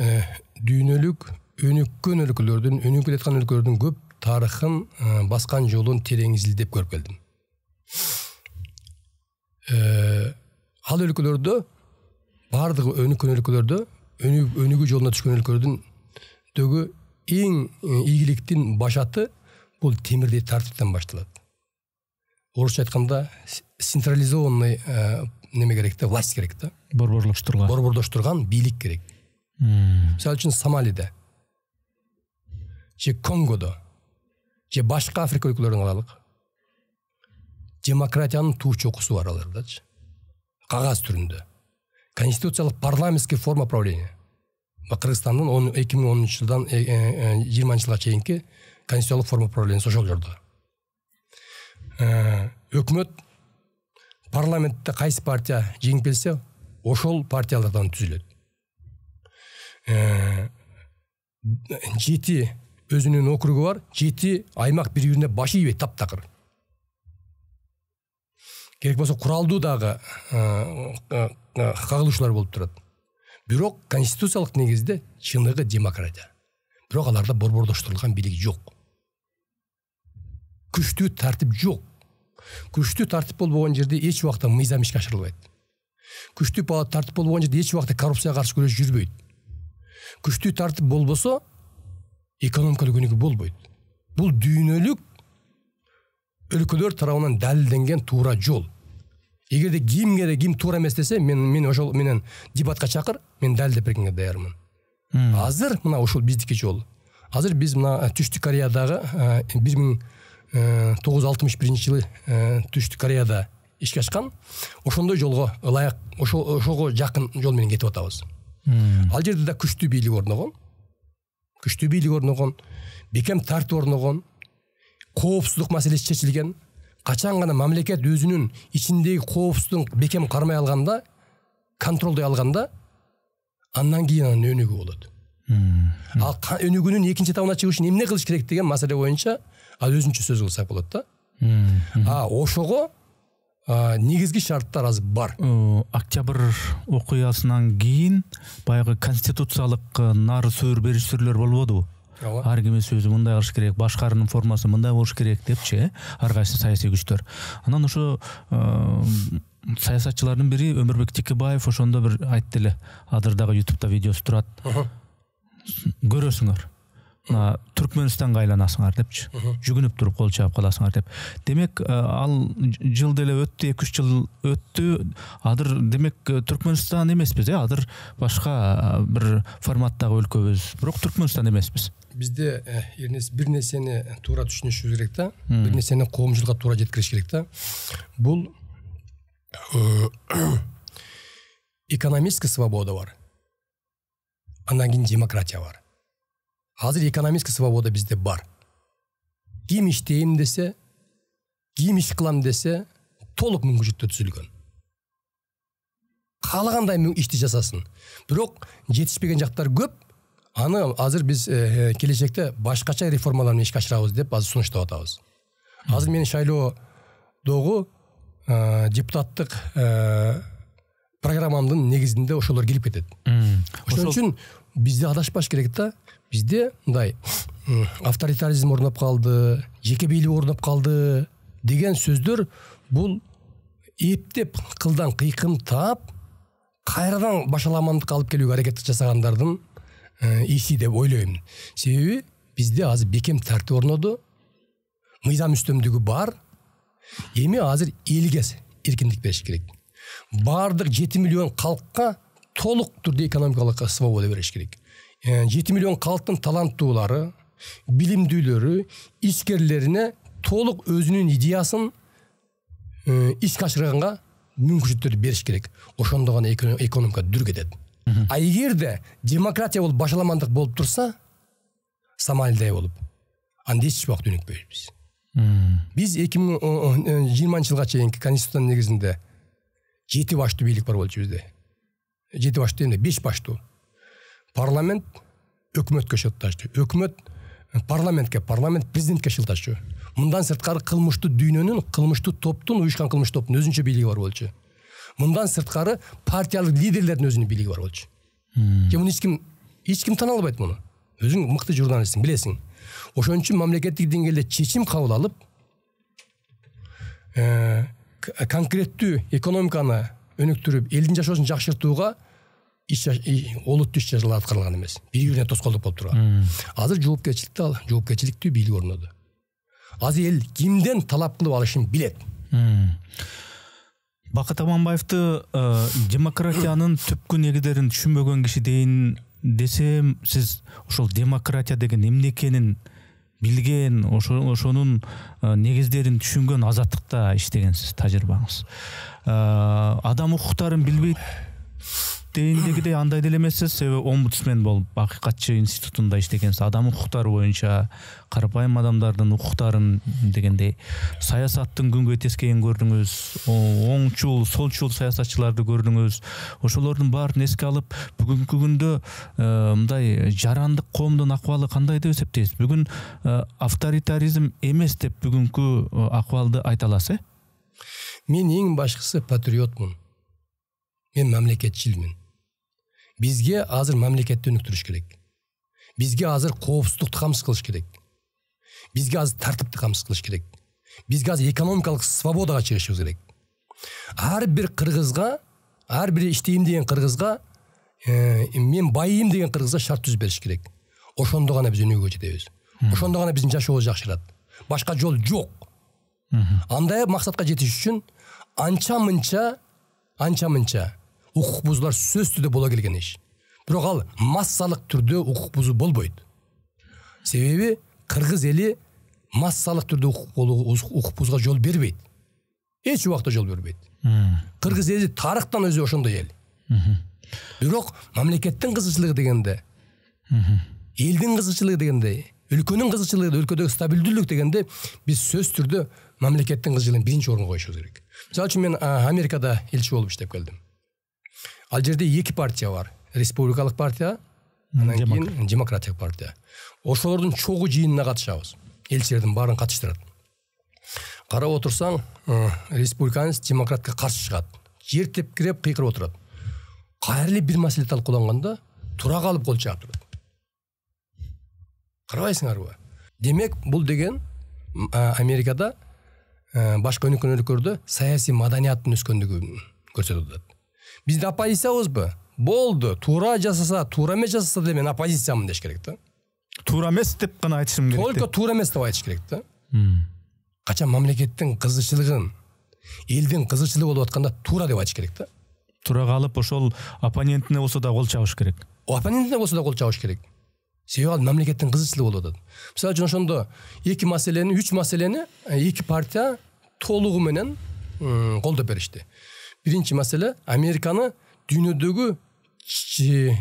дүйнөлүк өнүккөн өлкөлөрдүн, өнүгүп келаткан өлкөлөрдүн көп тарыхын, баскан жолун терең изилдеп көрүп келдим. Ал өлкөлөрдө, бардыгы өнүккөн өлкөлөрдө, өнүгүү жолуна түшкөн өлкөлөрдүн дөгү эң ийгиликтин башаты бул темирдей тартиптен башталат. Орусча айтканда централизованный неме керек да, власть керек да. Борборлоштурган бийлик керек. Мисалы үчүн Сомалиде, же Конгодо, же башка Африка өлкөлөрүн алалык. Демократиянын туу чокусу бар алардачы. Кагаз түрүндө. Конституциялык парламентский форма правления. Кыргызстандын 2010 жылдан 20 жылга чейинки конституциялык форма правления ошол жолдо. Өкмөт парламентте кайсы партия жеңип келсе, ошол партиялардан түзүлөт. 7 өзүнүн округу бар, 7 аймак бири-бирине баш ийбейт, таптакыр. Керек болсо куралдуу дагы кагылышуулар болуп турат. Бирок конституциялык негизде чыныгы демократия. Бирок аларда борбордоштурулган бийлик жок. Күчтүү тартип жок. Күчтүү тартип болбогон жерде эч убакта мыйзам ишке ашырылбайт. Күчтүү тартип болбогон жерде эч убакта коррупцияга каршы күрөш жүрбөйт. Күчтүү тартип болбосо экономикалык өнүгүү болбойт. Бул дүйнөлүк өлкөлөр тарабынан далилденген туура жол. Эгерде ким туура эмес десе, мен ошол менен дебатка чакыр, мен далилдеп бергенге даярмын. Азыр мына ошол биздики жол. Азыр биз мына Түштүк Кореядагы 1961 жылы Түштүк Кореяда ишке ашкан ошондой жолго ылайык ошого жакын жол менен кетип атабыз. Ал жерде да күчтүү бийлик орногон, бекем тартып орногон, коопсуздук маселеси чечилген. Качан гана мамлекет өзүнүн ичиндеги коопсуздук бекем кармай алганда, контролдой алганда, андан кийин анын өнүгүү болот. Ал өнүгүүнүн экинчи этабына чыгыш үчүн эмне кылыш керек деген маселе боюнча ал өзүнчө сөз кылсак болот да. Ошого негизги шарттар азыр бар. Октябрь окуясынан кийин баягы конституциялык нары суур беришсирлер болбодубу? Ар ким өзү мындай кылыш керек, башкаруунун формасы мындай болуш керек депчи, ар кайсы саясий күчтөр. Анан ошо саясатчылардын бири Өмүрбек Текебаев ошондо бир айтты эле, азыр дагы YouTube'да видеосу турат. Көрөсүңөр. Түркмөнстанга айланасыңар депчи. Жүгүнүп туруп кол чаап каласыңар деп. Демек, ал жыл деле өттү, 2-3 жыл өттү. Азыр демек Түркмөнстан эмеспиз, азыр башка бир форматтагы өлкөбүз. Бирок Түркмөнстан эмеспиз. Бизде бир нерсени туура түшүнүшүбүз керек да. Бир нерсени коомчулукка туура жеткириш керек да. Бул экономическая свобода бар. Андан кийин демократия бар. Азыр экономическая свобода бизде бар. Ким иштейм десе, ким иш кылам десе, толук мүмкүнчүлүктөр түзүлгөн. Каалагандай ишти жасасын. Бирок жетишпеген жактар көп. Аны азыр биз келечекте башкача реформалар менен ишке ашырабыз деп азыр сунуштап атабыз. Азыр менин шайлоодогу депутаттык программамдын негизинде ошолор келип кетет. Ошон үчүн бизде адашпаш керек да. Бизде мындай авторитаризм орноп калды, жеке бийлик орноп калды деген сөздөр бул эптеп кылдан кыйкым таап, кайрадан башаламандыкка алып келүүгө аракет жасагандардын иши деп ойлойм. Себеби бизде азыр бекем тартип орноду, мыйзам үстөмдүгү бар. Эми азыр элге эркиндик бериш керек. Бардык 7 миллион калкка толук түрдө экономикалык свобода бериш керек. 7 миллион калктын таланттуулары, билимдүүлөрү, ишкерлерине толук өзүнүн идеясын ишке ашырганга мүмкүнчүлүктөрдү бериш керек. Ошондо гана экономика дүр кетет. А эгерде демократия болуп башаламандык болуп турса, Сомалидай болуп, анда эч убакыт өнүкпөйбүз. Биз 2020 жылга чейинки конституциянын негизинде 7 баштуу бийлик бар болчу бизде. 7 баштуу эмне? 5 баштуу. Парламент өкмөткө шылташтуу. Өкмөт парламентке, парламент президентке шылташтуу. Мындан сырткары кылмыштуу дүйнөнүн, кылмыштуу топтун, уюшкан кылмыштуу топтун өзүнчө бийлиги бар болчу. Мындан сырткары партиялык лидерлердин өзүнүн бийлиги бар болчу. Муну эч ким тана албайт муну. Өзүң мыкты журналистсиң, билесиң. Ошон үчүн мамлекеттик деңгээлде чечим кабыл алып, конкреттүү экономиканы өнүктүрүп, элдин жашоосун жакшыртууга олуттуу иш чаралар аткарылган эмес. Бири-бирине тоскоолдук болуп турган. Азыр жоопкерчиликтүү бийлик орноду. Азыр эл кимден талап кылып алышын билет. Бакыт Аманбаевди демократиянын түпкү негиздерин түшүнбөгөн киши дейин десем, сиз ошол демократия деген эмне экенин билген, ошонун негиздерин түшүнгөн азаттыкта иштегенсиз, тажрыйбаңыз. Адам укуктарын билбейт дейиндегидей андай деле эмессиз, себеби омбудсмен болуп акыйкатчы институтунда иштегенсиз. Адам укуктары боюнча карапайым адамдардын укуктарын дегендей саясаттын күнгөй тескейин көрдүңүз, оңчул, солчул саясатчыларды көрдүңүз. Ошолордун баарын эске алып, бүгүнкү күндө мындай жарандык коомдун акыбалы кандай деп эсептейсиз? Бүгүн авторитаризм эмес деп бүгүнкү акыбалды айта аласыз? Мен эң башкысы патриотмун. Мен мамлекетчилмин. Бизге азыр мамлекетти өнүктүрүш керек. Бизге азыр коопсуздукту камсыз кылыш керек. Бизге азыр тартипти камсыз кылыш керек. Бизге азыр экономикалык свободага чыгышыбыз керек. Ар бир кыргызга, ар бир иштейм деген кыргызга, мен байым деген кыргызга шарт түзүп бериш керек. Ошондо гана биз өнүгүүгө жетебиз. Ошондо гана биздин жашообуз жакшырат. Башка жол жок. Андай максатка жетиш үчүн анча-мынча укук бузуулар сөзсүздө боло келген иш. Бирок ал массалык түрдө укук бузуу болбойт. Себеби кыргыз эли массалык түрдө укук бузууга жол бербейт. Эч убакта жол бербейт. Кыргыз эли тарыхтан өзү ошондой эл. Бирок мамлекеттин кызыкчылыгы дегенде, элдин кызыкчылыгы дегенде, өлкөнүн кызыкчылыгы, өлкөдөгү стабилдүүлүк дегенде биз сөз түрдө мамлекеттин кызыкчылыгын биринчи орунга коюшубуз керек. Мисалы үчүн мен Америкада элчи болуп иштеп келдим. Ал жерде эки партия бар. Республикалык партия, анан кийин демократиялык партия. Ошолордун чогуу жыйынына катышабыз. Элчилердин баарын катыштырат. Карап отурсаң, республиканец демократка каршы чыгат. Жер тепкиреп кыйкырып отурат. Кайрылы бир маселе талкууланганда тура калып кол чаап турат. Карабайсыңарбы? Демек, бул деген Америкада башка өлкөлөрдө саясий маданияттын өскөндүгүн көрсөтүп атат. Бизде оппозициябызбы? Болду, туура жасаса, туура эмес жасаса деле мен оппозициямын деш керек да. Туура эмес деп гана айтышым керек. Только туура эмес деп айтыш керек да. Качан мамлекеттин кызыкчылыгын, элдин кызыкчылыгы болуп атканда туура деп айтыш керек да. Туура калып ошол оппонентине болсо да кол чабыш керек. Оппонентине болсо да кол чабыш керек. Себеби ал мамлекеттин кызыкчылыгы болуп атат. Мисалы үчүн ошондо үч маселени эки партия толугу менен колдоп беришти. Биринчи маселе Американы дүйнөдөгү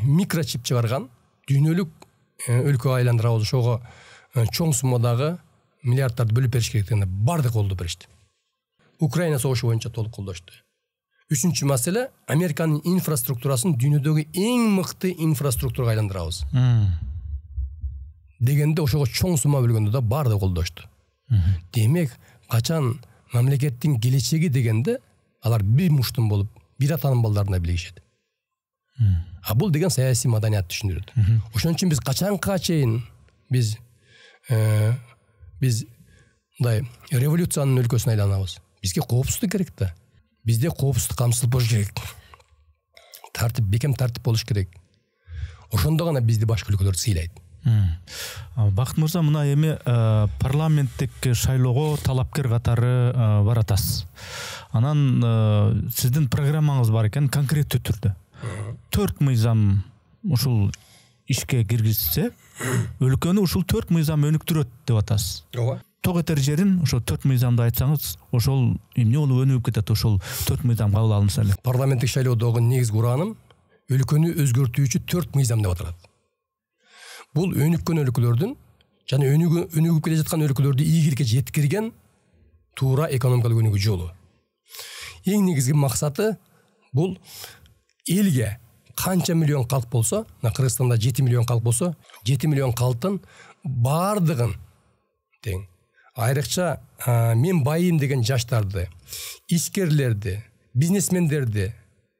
микрочип чыгарган дүйнөлүк өлкөгө айландырабыз, ошого чоң суммадагы миллиардтарды бөлүп бериш керек дегенде бардык колдоп беришти. Украина согушу боюнча толук колдошту. Үчүнчү маселе Американын инфраструктурасын дүйнөдөгү эң мыкты инфраструктурага айландырабыз. Дегенде ошого чоң сумма бөлгөндө да бардык колдошту. Демек, качан мамлекеттин келечеги дегенде алар бир муштун болуп, бир атанын балдарына билишет. А бул деген саясий маданиятты түшүндүрөт. Ошон үчүн биз качанга чейин биз мындай революциянын өлкөсүнө айланабыз. Бизге коопсуздук керек да. Бизде коопсуздук камсыз болуш керек. Тартип, бекем тартип болуш керек. Ошондо гана бизди башка өлкөлөр сыйлайт. Бакыт мырза, мына эми парламенттик шайлоого талапкер катары баратасыз. Анан сиздин программаңыз бар экен, конкреттүү түрдө. 4 мыйзам ушул ишке киргизсе, өлкөнү ушул 4 мыйзам өнүктүрөт деп атасыз. Ооба. Ток этер жерин ошол 4 мыйзамды айтсаңыз, ошол эмне болуп өнүгүп кетет, ошол 4 мыйзам кабыл алынса эле. Парламенттик шайлоодогу негизги урааным өлкөнү өзгөртүүчү 4 мыйзам деп аталат. Бул өнүккөн өлкөлөрдүн жана өнүгүп келе жаткан өлкөлөрдү ийгиликке жеткирген туура экономикалык өнүгүү жолу. Эң негизги максаты бул элге канча миллион калк болсо, Кыргызстанда 7 миллион калк болсо, 7 миллион калктын бардыгын тең. Айрыкча мен байым деген жаштарды, ишкерлерди, бизнесмендерди,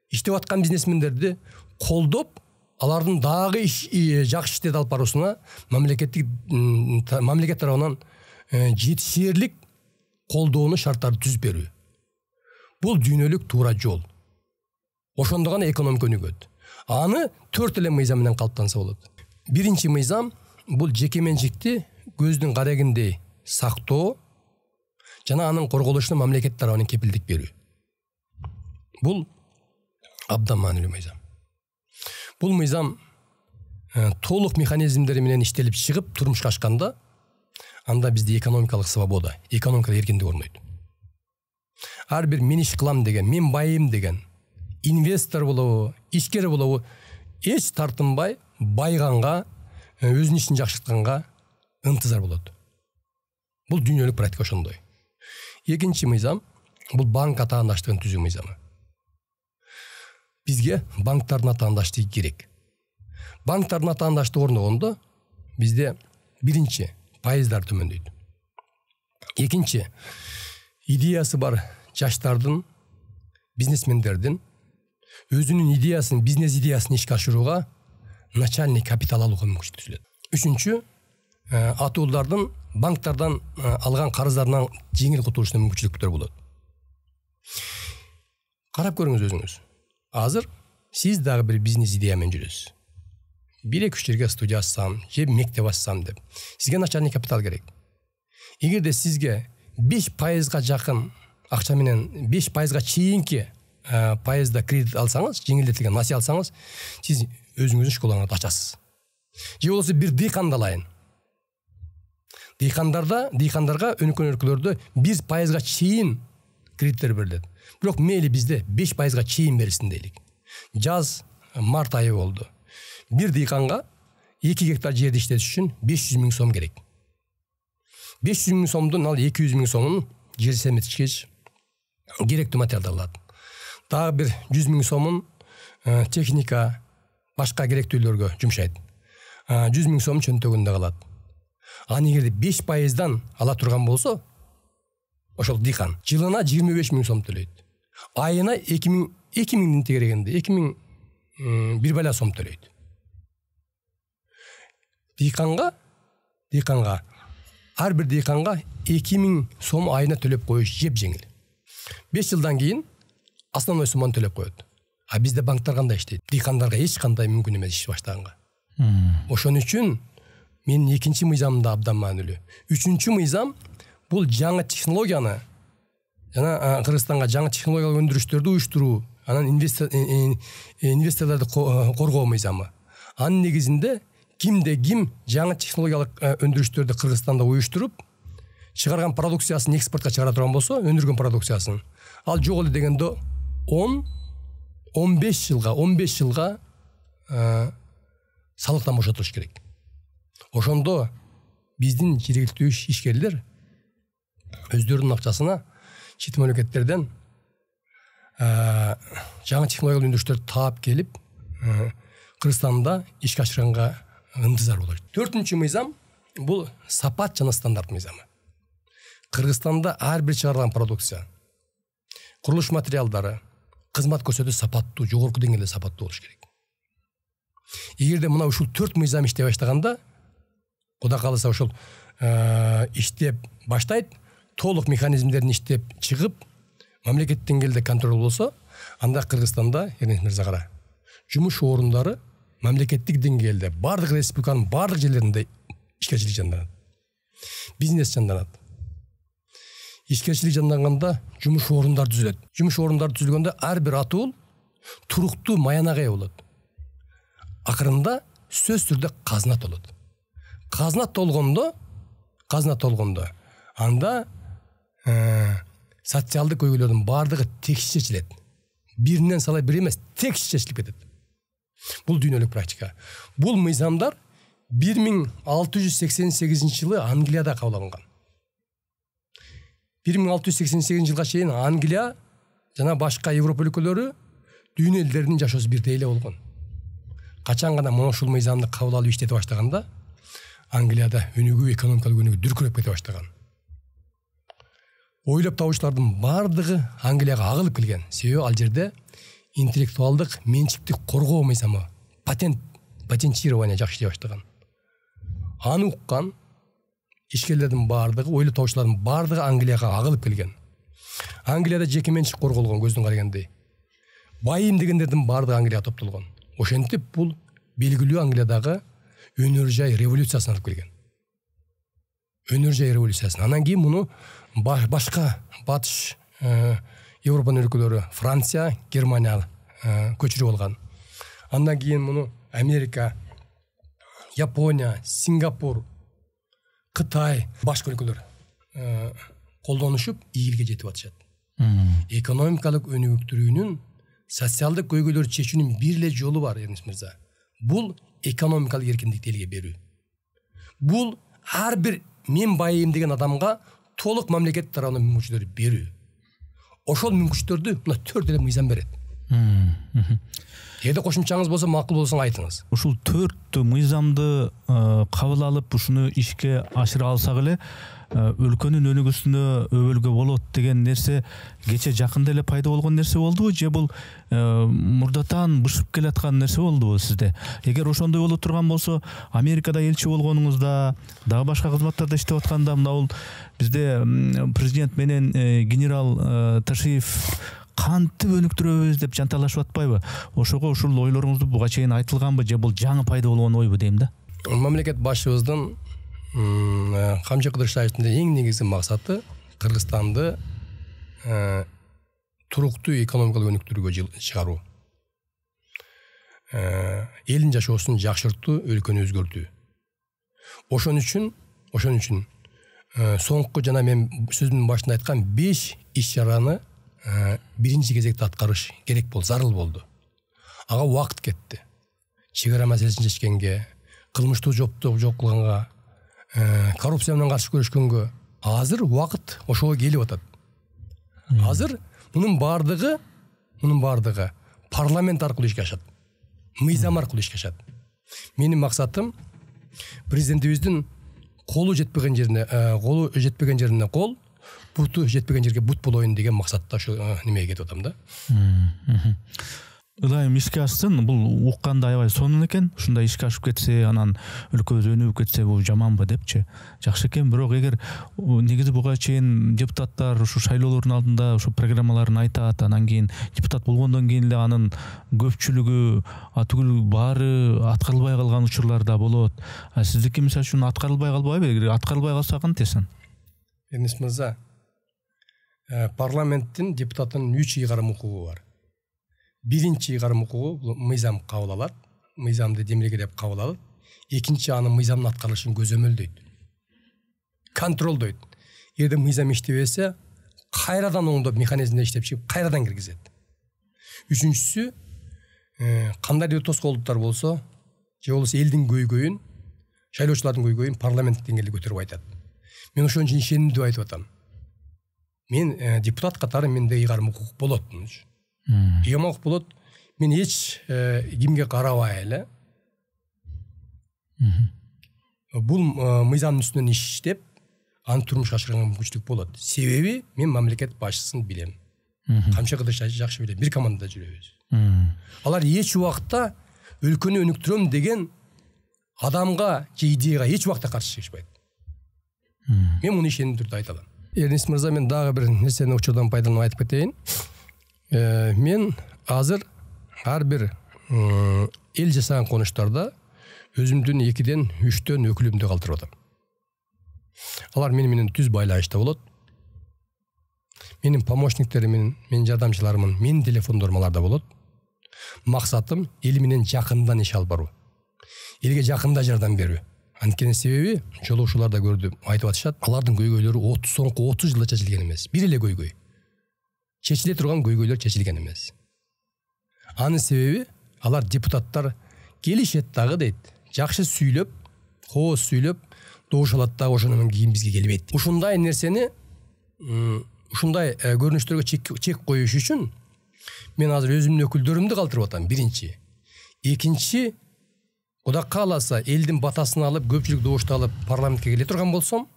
иштеп аткан бизнесмендерди колдоп, алардын дагы жакшы иштеп алып баруусуна мамлекет тарабынан жетишерлик колдоону шарттарды түзүп берүү. Бул дүйнөлүк туура жол. Ошондо гана экономика өнүгөт. Аны 4 эле мыйзам менен калыптанса болот. Биринчи мыйзам бул жеке менчикти көздүн карегиндей сактоо жана анын корголушуна мамлекет тарабынан кепилдик берүү. Бул абдан маанилүү мыйзам. Бул мыйзам толук механизмдери менен иштелип чыгып турмушка ашканда, анда бизде экономикалык свобода, экономикалык эркиндик орнойт. Ар бир мен иш кылам деген, мен байым деген, инвестор болобу, ишкер болобу, эч тартынбай байганга, өзүнүн ишин жакшыртканга ынтызар болот. Бул дүйнөлүк практика ошондой. Экинчи мыйзам бул банк атаандаштыгын түзүү мыйзамы. Бизге банктардын атаандаштыгы керек. Банктардын атаандаштыгы орногондо бизде биринчи пайыздар төмөндөйт. Экинчи идеясы бар жаштардын, бизнесмендердин өзүнүн идеясын, бизнес идеясын ишке ашырууга начальный капитал алууга мүмкүнчүлүк түзүлөт. Үчүнчү атуулардын банктардан алган карыздарынан жеңил кутулушуна мүмкүнчүлүктөр болот. Карап көрүңүз өзүңүз. Азыр сиз дагы бир бизнес идея менен жүрөсүз. 1-2 жерге студия ачсам, же мектеп ачсам деп. Сизге начальный капитал керек. Эгерде сизге 5%га жакын акча менен 5%га чейинки пайызда кредит алсаңыз, жеңилдетилген насыя алсаңыз, сиз өзүңүздүн школаңарды ачасыз. Же болбосо бир дыйканды алайын. Дыйкандарга өнүккөн өлкөлөрдө 1%-га чейин кредиттер берилет. Бирок мейли бизде 5%-га чейин берилсин дейлик. Жаз март айы болду. Бир дыйканга 2 гектар жерди иштетиш үчүн 500 000 сом керек. 500 000 сомдун ал 200 000 сомун жер семетишкеч керектүү материалдар алат. Дагы бир 100 000 сомун техника, башка керектүүлөргө жумшайт. 100 000 сом чөнтөгүндө калат. Аны эгерде 5%-дан ала турган болсо, ошол дыйкан жылына 25 000 сом төлөйт. Айына 2000 тегерегенде 2000 бир бала сом төлөйт. Дыйканга ар бир дыйканга 2000 сом айына төлөп коюш жеп жеңил. 5 жылдан кийин основной сумманы төлөп коет. А бизде банктар кандай иштейт? Дыйкандарга эч кандай мүмкүн эмес иш баштаганга. Ошон үчүн менин экинчи мыйзамым да абдан маанилүү. Үчүнчү мыйзам бул жаңы технологияны жана Кыргызстанга жаңы технологиялык өндүрүштөрдү уюштуруу, анан инвесторлорду коргоо мыйзамы. Анын негизинде кимде ким жаңы технологиялык өндүрүштөрдү Кыргызстанда уюштуруп, чыгарган продукциясын экспортко чыгара турган болсо, өндүргөн продукциясын, ал жок эле дегенде 10-15 жылга салыктан бошотулуш керек. Ошондо биздин жергиликтүү ишкерлер өздөрүнүн акчасына чет мамлекеттерден жаңы технологиялык өндүрүштөрдү таап келип, Кыргызстанда ишке ашырганга ынтызар болот. 4-чү мыйзам бул сапат жана стандарт мыйзамы. Кыргызстанда ар бир чыгарылган продукция, курулуш материалдары, кызмат көрсөтүү сапаттуу, жогорку деңгээлде сапаттуу болуш керек. Эгерде мына ушул 4 мыйзам иштей баштаганда, Кудай кааласа ошол иштеп баштайт, толук механизмдерин иштеп чыгып, мамлекеттик деңгээлде контроль болсо, анда Кыргызстанда, Эрнес мырза кара, жумуш орундары мамлекеттик деңгээлде бардык республиканын бардык жерлеринде ишкерчилик жанданат. Бизнес жанданат. Ишкерчилик жанданганда жумуш орундары түзүлөт. Жумуш орундары түзүлгөндө ар бир атуул туруктуу маянага ээ болот. Акырында сөз түрдө казына толот. Казына толгондо анда социалдык көйгөйлөрдүн бардыгы текши чечилет. Биринен салай бир эмес, текши чечилип кетет. Бул дүйнөлүк практика. Бул мыйзамдар 1688 жылы Англияда кабыл алынган. 1688 жылга чейин Англия жана башка Европа өлкөлөрү дүйнө элдеринин жашоосу бирдей эле болгон. Качан гана ушул мыйзамды кабыл алып иштете баштаганда Англияда өнүгүү, экономикалык өнүгүү дүркүрөп кете баштаган. Ойлоп табуучулардын бардыгы Англияга агылып келген. Себеби ал жерде интеллектуалдык менчикти коргоо мыйзамы, патентирование жакшы иштей баштаган. Аны уккан ишкерлердин бардыгы, ойлоп табуучулардын бардыгы Англияга агылып келген. Англияда жеке менчик корголгон көздөн карагандай. Байым дегендердин бардыгы Англияга топтолгон. Ошентип бул белгилүү Англиядагы өнөр жай революциясын алып келген. Өнөр жай революциясын. Анан кийин муну башка батыш Европанын өлкөлөрү, Франция, Германия көчүрүп алган. Андан кийин муну Америка, Япония, Сингапур, Кытай, башка өлкөлөр колдонушуп ийгилге жетип атышат. Экономикалык өнүктүрүүнүн, социалдык көйгөйлөрдү чечүүнүн бир эле жолу бар, Эрнес мырза. Бул экономикалык эркиндикти элге берүү. Бул ар бир мен байым деген адамга толук мамлекет тарабынан мүмкүнчүлүктөрдү берүү. Ошол мүмкүнчүлүктөрдү мына 4 эле мыйзам берет. Эгерде кошумчаңыз болсо, макул болсоң айтыңыз. Ушул 4 мыйзамды кабыл алып, ушуну ишке ашыра алсак эле өлкөнүн өнүгүүсүнө өбөлгө болот деген нерсе кече жакында эле пайда болгон нерсе болдубу, же бул мурдатан бышып келаткан нерсе болдубу сизде? Эгер ошондой боло турган болсо, Америкада элчи болгонуңузда, дагы башка кызматтарда иштеп атканда, мына бул бизде президент менен генерал Ташиев кантип өнүктүрөбүз деп жанталашып атпайбы? Ошого ушул ойлоруңузду буга чейин айтылганбы, же бул жаңы пайда болгон ойбу дейм да? Мамлекет башчыбыздын Камчы Кыдыршаевдин эң негизги максаты Кыргызстанды туруктуу экономикалык өнүктүрүүгө чыгаруу. элдин жашоосун жакшыртуу, өлкөнү өзгөртүү. Ошон үчүн соңку жана мен сөзүмдүн башында айткан 5 иш-чараны биринчи кезекте аткарыш керек болду, зарыл болду. Ага убакыт кетти. Чек ара маселесин чечкенге, кылмыштуу жоптук жок кылганга, коррупция менен каршы күрөшкөнгө азыр убакыт ошого келип атат. Азыр мунун бардыгы парламент аркылуу ишке ашат. Мыйзам аркылуу ишке ашат. Менин максатым президентибиздин колу жетпеген жерине кол, буту жетпеген жерге бут болоюн деген максатта ошо немеге кетип атам да. Ылайым ишке ашсын, бул укканда аябай сонун экен. Ушундай ишке ашып кетсе, анан өлкөбүз өнүгүп кетсе, бул жаманбы депчи. Жакшы экен, бирок эгер негизи буга чейин депутаттар ушу шайлоолордун алдында ушу программаларын айтат, анан кийин депутат болгондон кийин эле анын көпчүлүгү атүгүл баары аткарылбай калган учурлар да болот. Сиздики мисалы үчүн аткарылбай калбайбы? Эгер аткарылбай калса кантесин? Эрнис мырза, парламенттин депутаттын 3 ыйгарым укугу бар. Биринчи ыйгарым укугу мыйзам кабыл алат, мыйзамды демилгелеп кабыл алат. Экинчи анын мыйзамдын аткарылышын көзөмөлдөйт, контролдойт. Эгер мыйзам иштебесе, кайрадан оңдоп механизмде иштеп чыгып, кайрадан киргизет. Үчүнчүсү, кандайдыр тоскоолдуктар болсо, же болбосо элдин көйгөйүн, шайлоочулардын көйгөйүн парламент деңгээлде көтөрүп айтат. Мен ошон үчүн ишенимдүү айтып атам. Мен депутат катары менде ыйгарым укук болот. Ыйгарым болот. Мен эч кимге карабай эле бул мыйзамдын үстүнөн иштеп, аны турмушка ашырганга мүмкүнчүлүк болот. Себеби мен мамлекет башчысын билем. Камчы Кыдырчайды жакшы билем. Бир командада жүрөбүз. Алар эч убакта өлкөнү өнүктүрөм деген адамга же идеяга эч убакта каршы чыгышпайт. Мен муну ишеним түрдө айта алам. Эрнис мырза, мен дагы бир нерсени учурдан пайдаланып айтып кетейин. Мен азыр ар бир эл жасаган конуштарда өзүмдүн 2-ден 3-төн өкүлүмдү калтырып атам. Алар менен түз байланышта болот. Менин помощниктерим, менин жардамчыларымын, менин телефондорум аларда болот. Максатым эл менен жакындан иш алып баруу. Элге жакында жардам берүү. Анткени себеби жолугушуулар да көрдүм, айтып атышат, алардын көйгөйлөрү соңку 30 жылда чечилген эмес. Бир эле көйгөй. Чечиле турган көйгөйлөр чечилген эмес. Анын себеби алар депутаттар келишет дагы дейт. Жакшы сүйлөп, кооз сүйлөп, добуш алат дагы, ошондон кийин бизге келбейт. Ушундай нерсени, ушундай көрүнүштөргө чек коюш үчүн мен азыр өзүмдүн өкүлдөрүмдү калтырып атам, биринчи. Экинчи, Кудай кааласа, элдин батасын алып, көпчүлүк добушту алып парламентке келе турган болсом,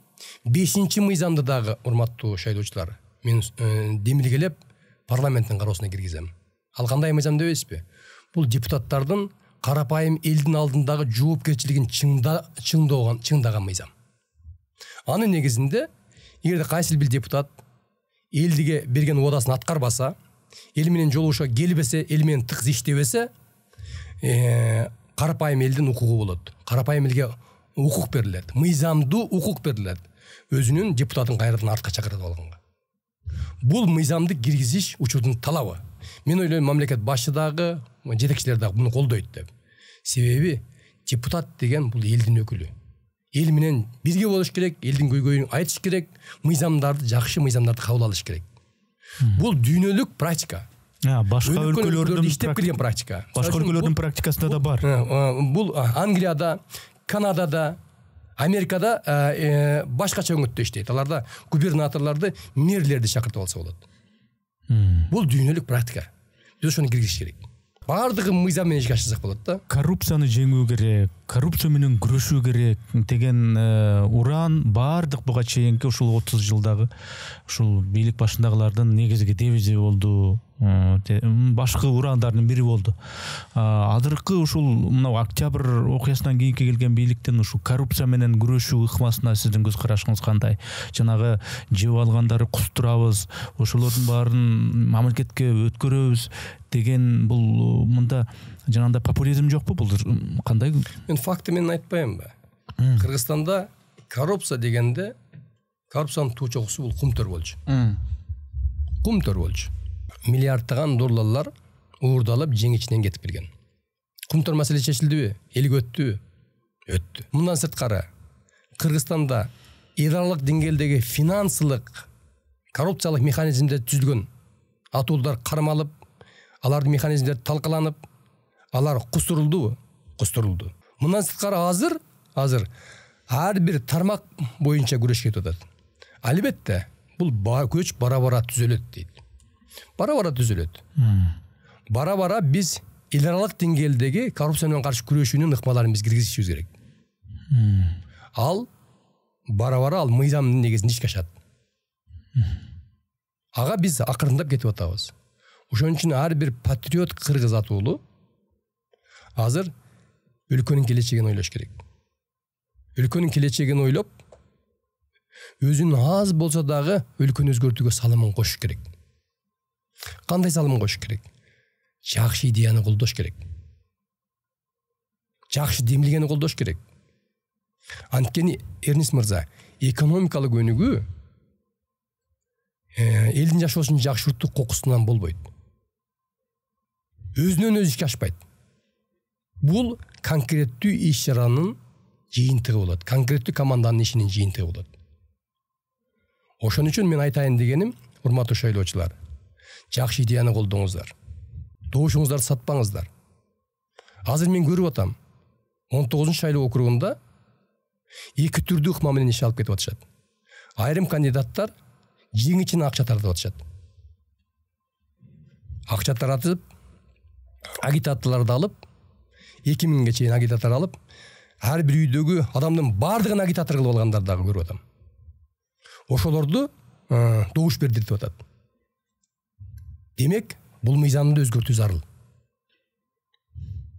5-чи мыйзамды дагы, урматтуу шайлоочулар, мен демилгелеп парламенттин кароосуна киргизем. Ал кандай мыйзам дебейсизби? Бул депутаттардын карапайым элдин алдындагы жоопкерчилигин чыңдаган мыйзам. Анын негизинде, эгерде кайсы бир депутат элдиге берген уадасын аткарбаса, эл менен жолугушууга келбесе, эл менен тыгыз иштебесе, карапайым элдин укугу болот. Карапайым элге укук берилет, мыйзамдуу укук берилет. Өзүнүн депутатын кайрадан артка чакырып алганга. Бул мыйзамды киргизиш учурдун талабы. Мен ойлойм, мамлекет башчы дагы, жетекчилер дагы муну колдойт деп. Себеби депутат деген бул элдин өкүлү. Эл менен бирге болуш керек, элдин көйгөйүн айтыш керек, мыйзамдарды, жакшы мыйзамдарды кабыл алыш керек. Бул дүйнөлүк практика. Башка өлкөлөрдүн иштеп келген практика. Башка өлкөлөрдүн практикасында да бар. Бул Англияда, Канадада, Америкада башкача өңөттө иштейт. Аларда губернаторлорду, мэрлерди чакыртып алса болот. Бул дүйнөлүк практика. Биз ошону киргизиш керек. Бардыгы мыйзам менен ишке ашырсак болот да. Коррупцияны жеңүү керек, коррупция менен күрөшүү керек деген уран бардык буга чейинки ушул 30 жылдагы ушул бийлик башындагылардын негизги девизи болду. Башкы урандардын бири болду. Азыркы ушул мына октябрь окуясынан кийинки келген бийликтин ушул коррупция менен күрөшүү ыкмасына сиздин көз карашыңыз кандай? Жанагы жеп алгандары кустурабыз, ошолордун баарын мамлекетке өткөрөбүз деген бул мында жанагындай популизм жокпу? Бул кандай? Мен факты менен айтпаймынбы? Кыргызстанда коррупция дегенде коррупциянын туу чокусу бул кумтөр болчу. Кумтөр болчу. Миллиардтаган долларлар уурдалып жең ичинен кетип келген. Күнтөр маселе чечилдиби? Элге өттү. Мындан сырткары Кыргызстанда эл аралык деңгээлдеги финансылык коррупциялык механизмдер түзүлгөн. Атуулдар кармалып, алардын механизмдери талкаланып, алар кустурулду. Мындан сырткары азыр ар бир тармак боюнча күрөш кетип атат. Албетте, бул көч бара-бара түзөлөт дейт. Бара-бара биз эл аралык деңгээлдеги коррупция менен каршы күрөшүүнүн ыкмаларын биз киргизишибиз керек. Ал бара-бара ал мыйзамдын негизинде ишке ашат. Ага биз акырындап кетип атабыз. Ошон үчүн ар бир патриот кыргыз атуулу азыр өлкөнүн келечегин ойлош керек. Өлкөнүн келечегин ойлоп, өзүнүн аз болсо дагы өлкөнү өзгөртүүгө салымын кошуш керек. Кандай салым кошуш керек? Жакшы идеяны колдош керек. Жакшы демилгени колдош керек. Анткени Эрнис мырза, экономикалык өнүгүү элдин жашоосунун жакшыртуу кокусунан болбойт. Өзүнөн өзү ишке ашпайт. Бул конкреттүү иш чаранын жыйынтыгы болот. Конкреттүү команданын ишинин жыйынтыгы болот. Ошон үчүн мен айтайын дегеним, урматтуу шайлоочулар, жакшы идеяны колдоңуздар. Добушуңуздарды сатпаңыздар. Азыр мен көрүп атам, 19 шайлоо округунда эки түрдүү ыкма менен иш алып кетип атышат. Айрым кандидаттар жеңичине акча тартып атышат. Акча таратып, агитаторлорду алып, 2000-ге чейин агитатор алып, ар бир үйдөгү адамдын бардыгын агитатор кылып алгандарды дагы көрүп атам. Ошолорду добуш бердиртип атат. Демек, бул мыйзамды өзгөртүү зарыл.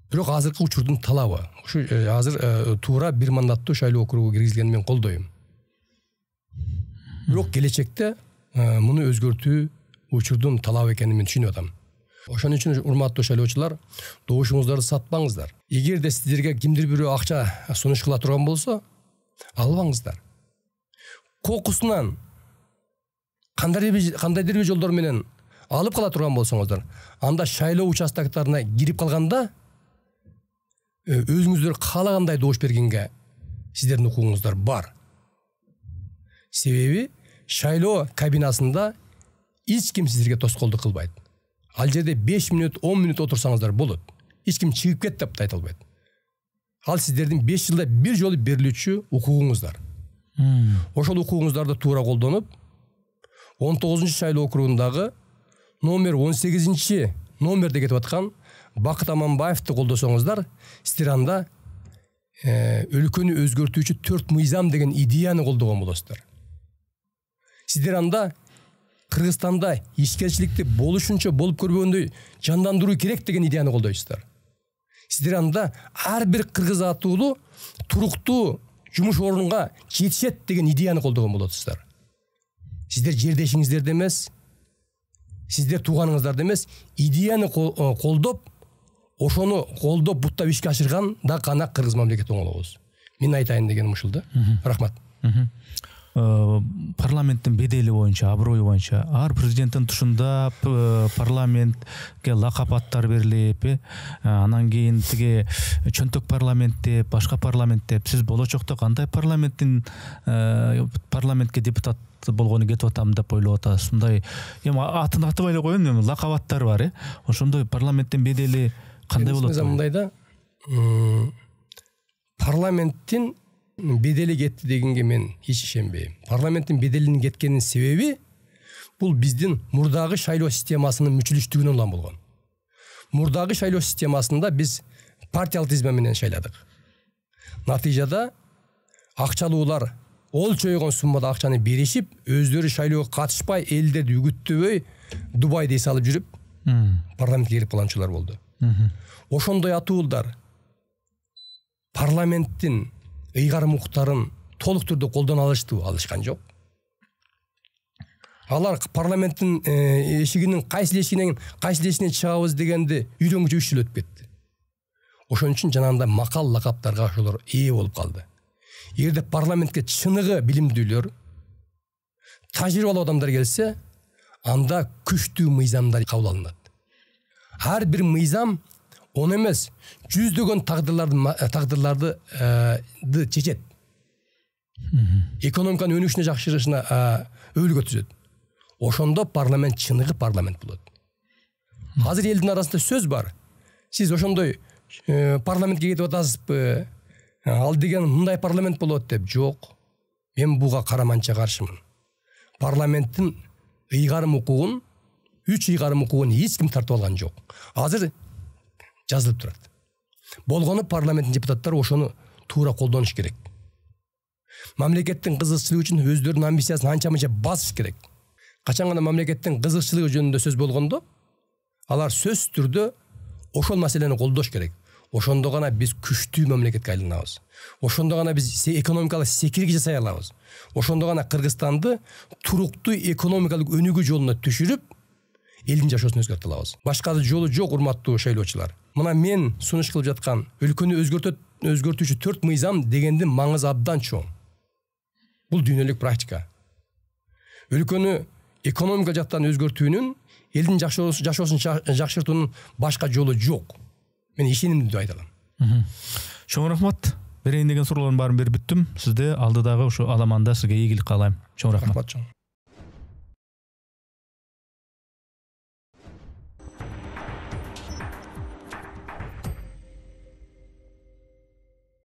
Бирок азыркы учурдун талабы, ушу азыр туура бир мандаттуу шайлоо округу киргизилгенин мен колдойм. Бирок келечекте муну өзгөртүү учурдун талабы экенин мен түшүнүп атам. Ошон үчүн урматтуу шайлоочулар, добушуңуздарды сатпаңыздар. Эгерде сиздерге кимдир бирөө акча сунуш кыла турган болсо, албаңыздар. Кокусунан кандайдыр бир жолдор менен алып кала турган болсоңуздар, анда шайлоо участоктарына кирип калганда өзүңүздөр каалагандай добуш бергенге сиздердин укугуңуздар бар. Себеби шайлоо кабинасында эч ким сиздерге тоскоолдук кылбайт. Ал жерде 5 мүнөт, 10 мүнөт отурсаңыздар болот. Эч ким чыгып кет деп айта албайт. Ал сиздердин 5 жылда бир жолу берилүүчү укугуңуздар. Ошол укугуңуздарды туура колдонуп, 19 шайлоо округундагы номер 18 номерде кетип аткан Бакыт Аманбаевди колдосоңуздар, сиздер анда өлкөнү өзгөртүүчү 4 мыйзам деген идеяны колдогон болосуздар. Сиздер анда Кыргызстанда ишкерчиликти болушунча болуп көрбөгөндөй жандандыруу керек деген идеяны колдойсуздар. Сиздер анда ар бир кыргыз атуулу туруктуу жумуш орунга жетишет деген идеяны колдогон болосуздар. Сиздер жердешиңиздерди эмес, сиздер тууганыңыздарды эмес, идеяны колдоп, ошону колдоп буттап ишке ашырган да гана кыргыз мамлекети оңолобуз. Мен айтайын дегеним ушул да. Рахмат. Парламенттин бедели боюнча, аброю боюнча ар президенттин тушунда парламентке лакап аттар берилип, анан кийин тиги чөнтөк парламент деп, башка парламент деп, сиз болочокто кандай парламентке депутат болгону кетип атам деп ойлоп атасыз. Мындай эми атын атыбай эле коеюн, эми лакап аттар бар, ошондой парламенттин бедели кандай болот? Мындай да, парламенттин бедели кетти дегенге мен эч ишенбейм. Парламенттин беделинин кеткенин себеби бул биздин мурдагы шайлоо системасынын мүчүлүштүгүнөн улам болгон. Мурдагы шайлоо системасында биз партиялык тизме менен шайладык. Натыйжада акчалуулар олчойгон суммада акчаны беришип, өздөрү шайлоого катышпай, элдерди үгүттөбөй, Дубайда эс алып жүрүп, парламентке кирип калганчылар болду. Ошондой атуулдар парламенттин ыйгарым укуктарын толук түрдө колдоно алышкан жок. Алар парламенттин эшигинин кайсы эшигинен чыгабыз дегенди үйрөнгүчө 3 жыл өтүп кетти. Ошон үчүн жанагындай макал лакаптарга ошолор ээ болуп калды. Эгерде парламентке чыныгы билимдүүлөр, тажрыйбалуу адамдар келсе, анда күчтүү мыйзамдар кабыл алынат. Ар бир мыйзам оны эмес жүздөгөн тагдырларды чечет. Экономиканын өнүгүшүнө жакшырышына өбүлгө түзөт. Ошондо парламент чыныгы парламент болот. Азыр элдин арасында сөз бар. Сиз ошондой парламентке кетип атасызбы? Ал деген мындай парламент болот деп. Жок. Мен буга караманча каршымын. Парламенттин ыйгарым укугун, 3 ыйгарым укугун эч ким тартып алган жок. Азыр жазылып турат. Болгону парламенттин депутаттары ошону туура колдонуш керек. Мамлекеттин кызыкчылыгы үчүн өздөрүнүн амбициясын анча-мынча басыш керек. Качан гана мамлекеттин кызыкчылыгы жөнүндө сөз болгондо, алар сөз түрдө ошол маселени колдош керек. Ошондо гана биз күчтүү мамлекетке айланабыз. Ошондо гана биз экономикалык секирик жасай алабыз. Ошондо гана Кыргызстанды туруктуу экономикалык өнүгүү жолуна түшүрүп, элдин жашоосун өзгөртө алабыз. Башка жолу жок, урматтуу шайлоочулар. Мына мен сунуш кылып жаткан өлкөнү өзгөртүүчү 4 мыйзам дегендин маңызы абдан чоң. Бул дүйнөлүк практика. Өлкөнү экономика жактан өзгөртүүнүн, элдин жашоосун жакшыртуунун башка жолу жок. Мен ишенимдүү айта алам. Чоң рахмат. Берейин деген суроолордун баарын берип бүттүм. Сизде алдыдагы ушу аламанда сизге ийгилик каалайм. Чоң рахмат.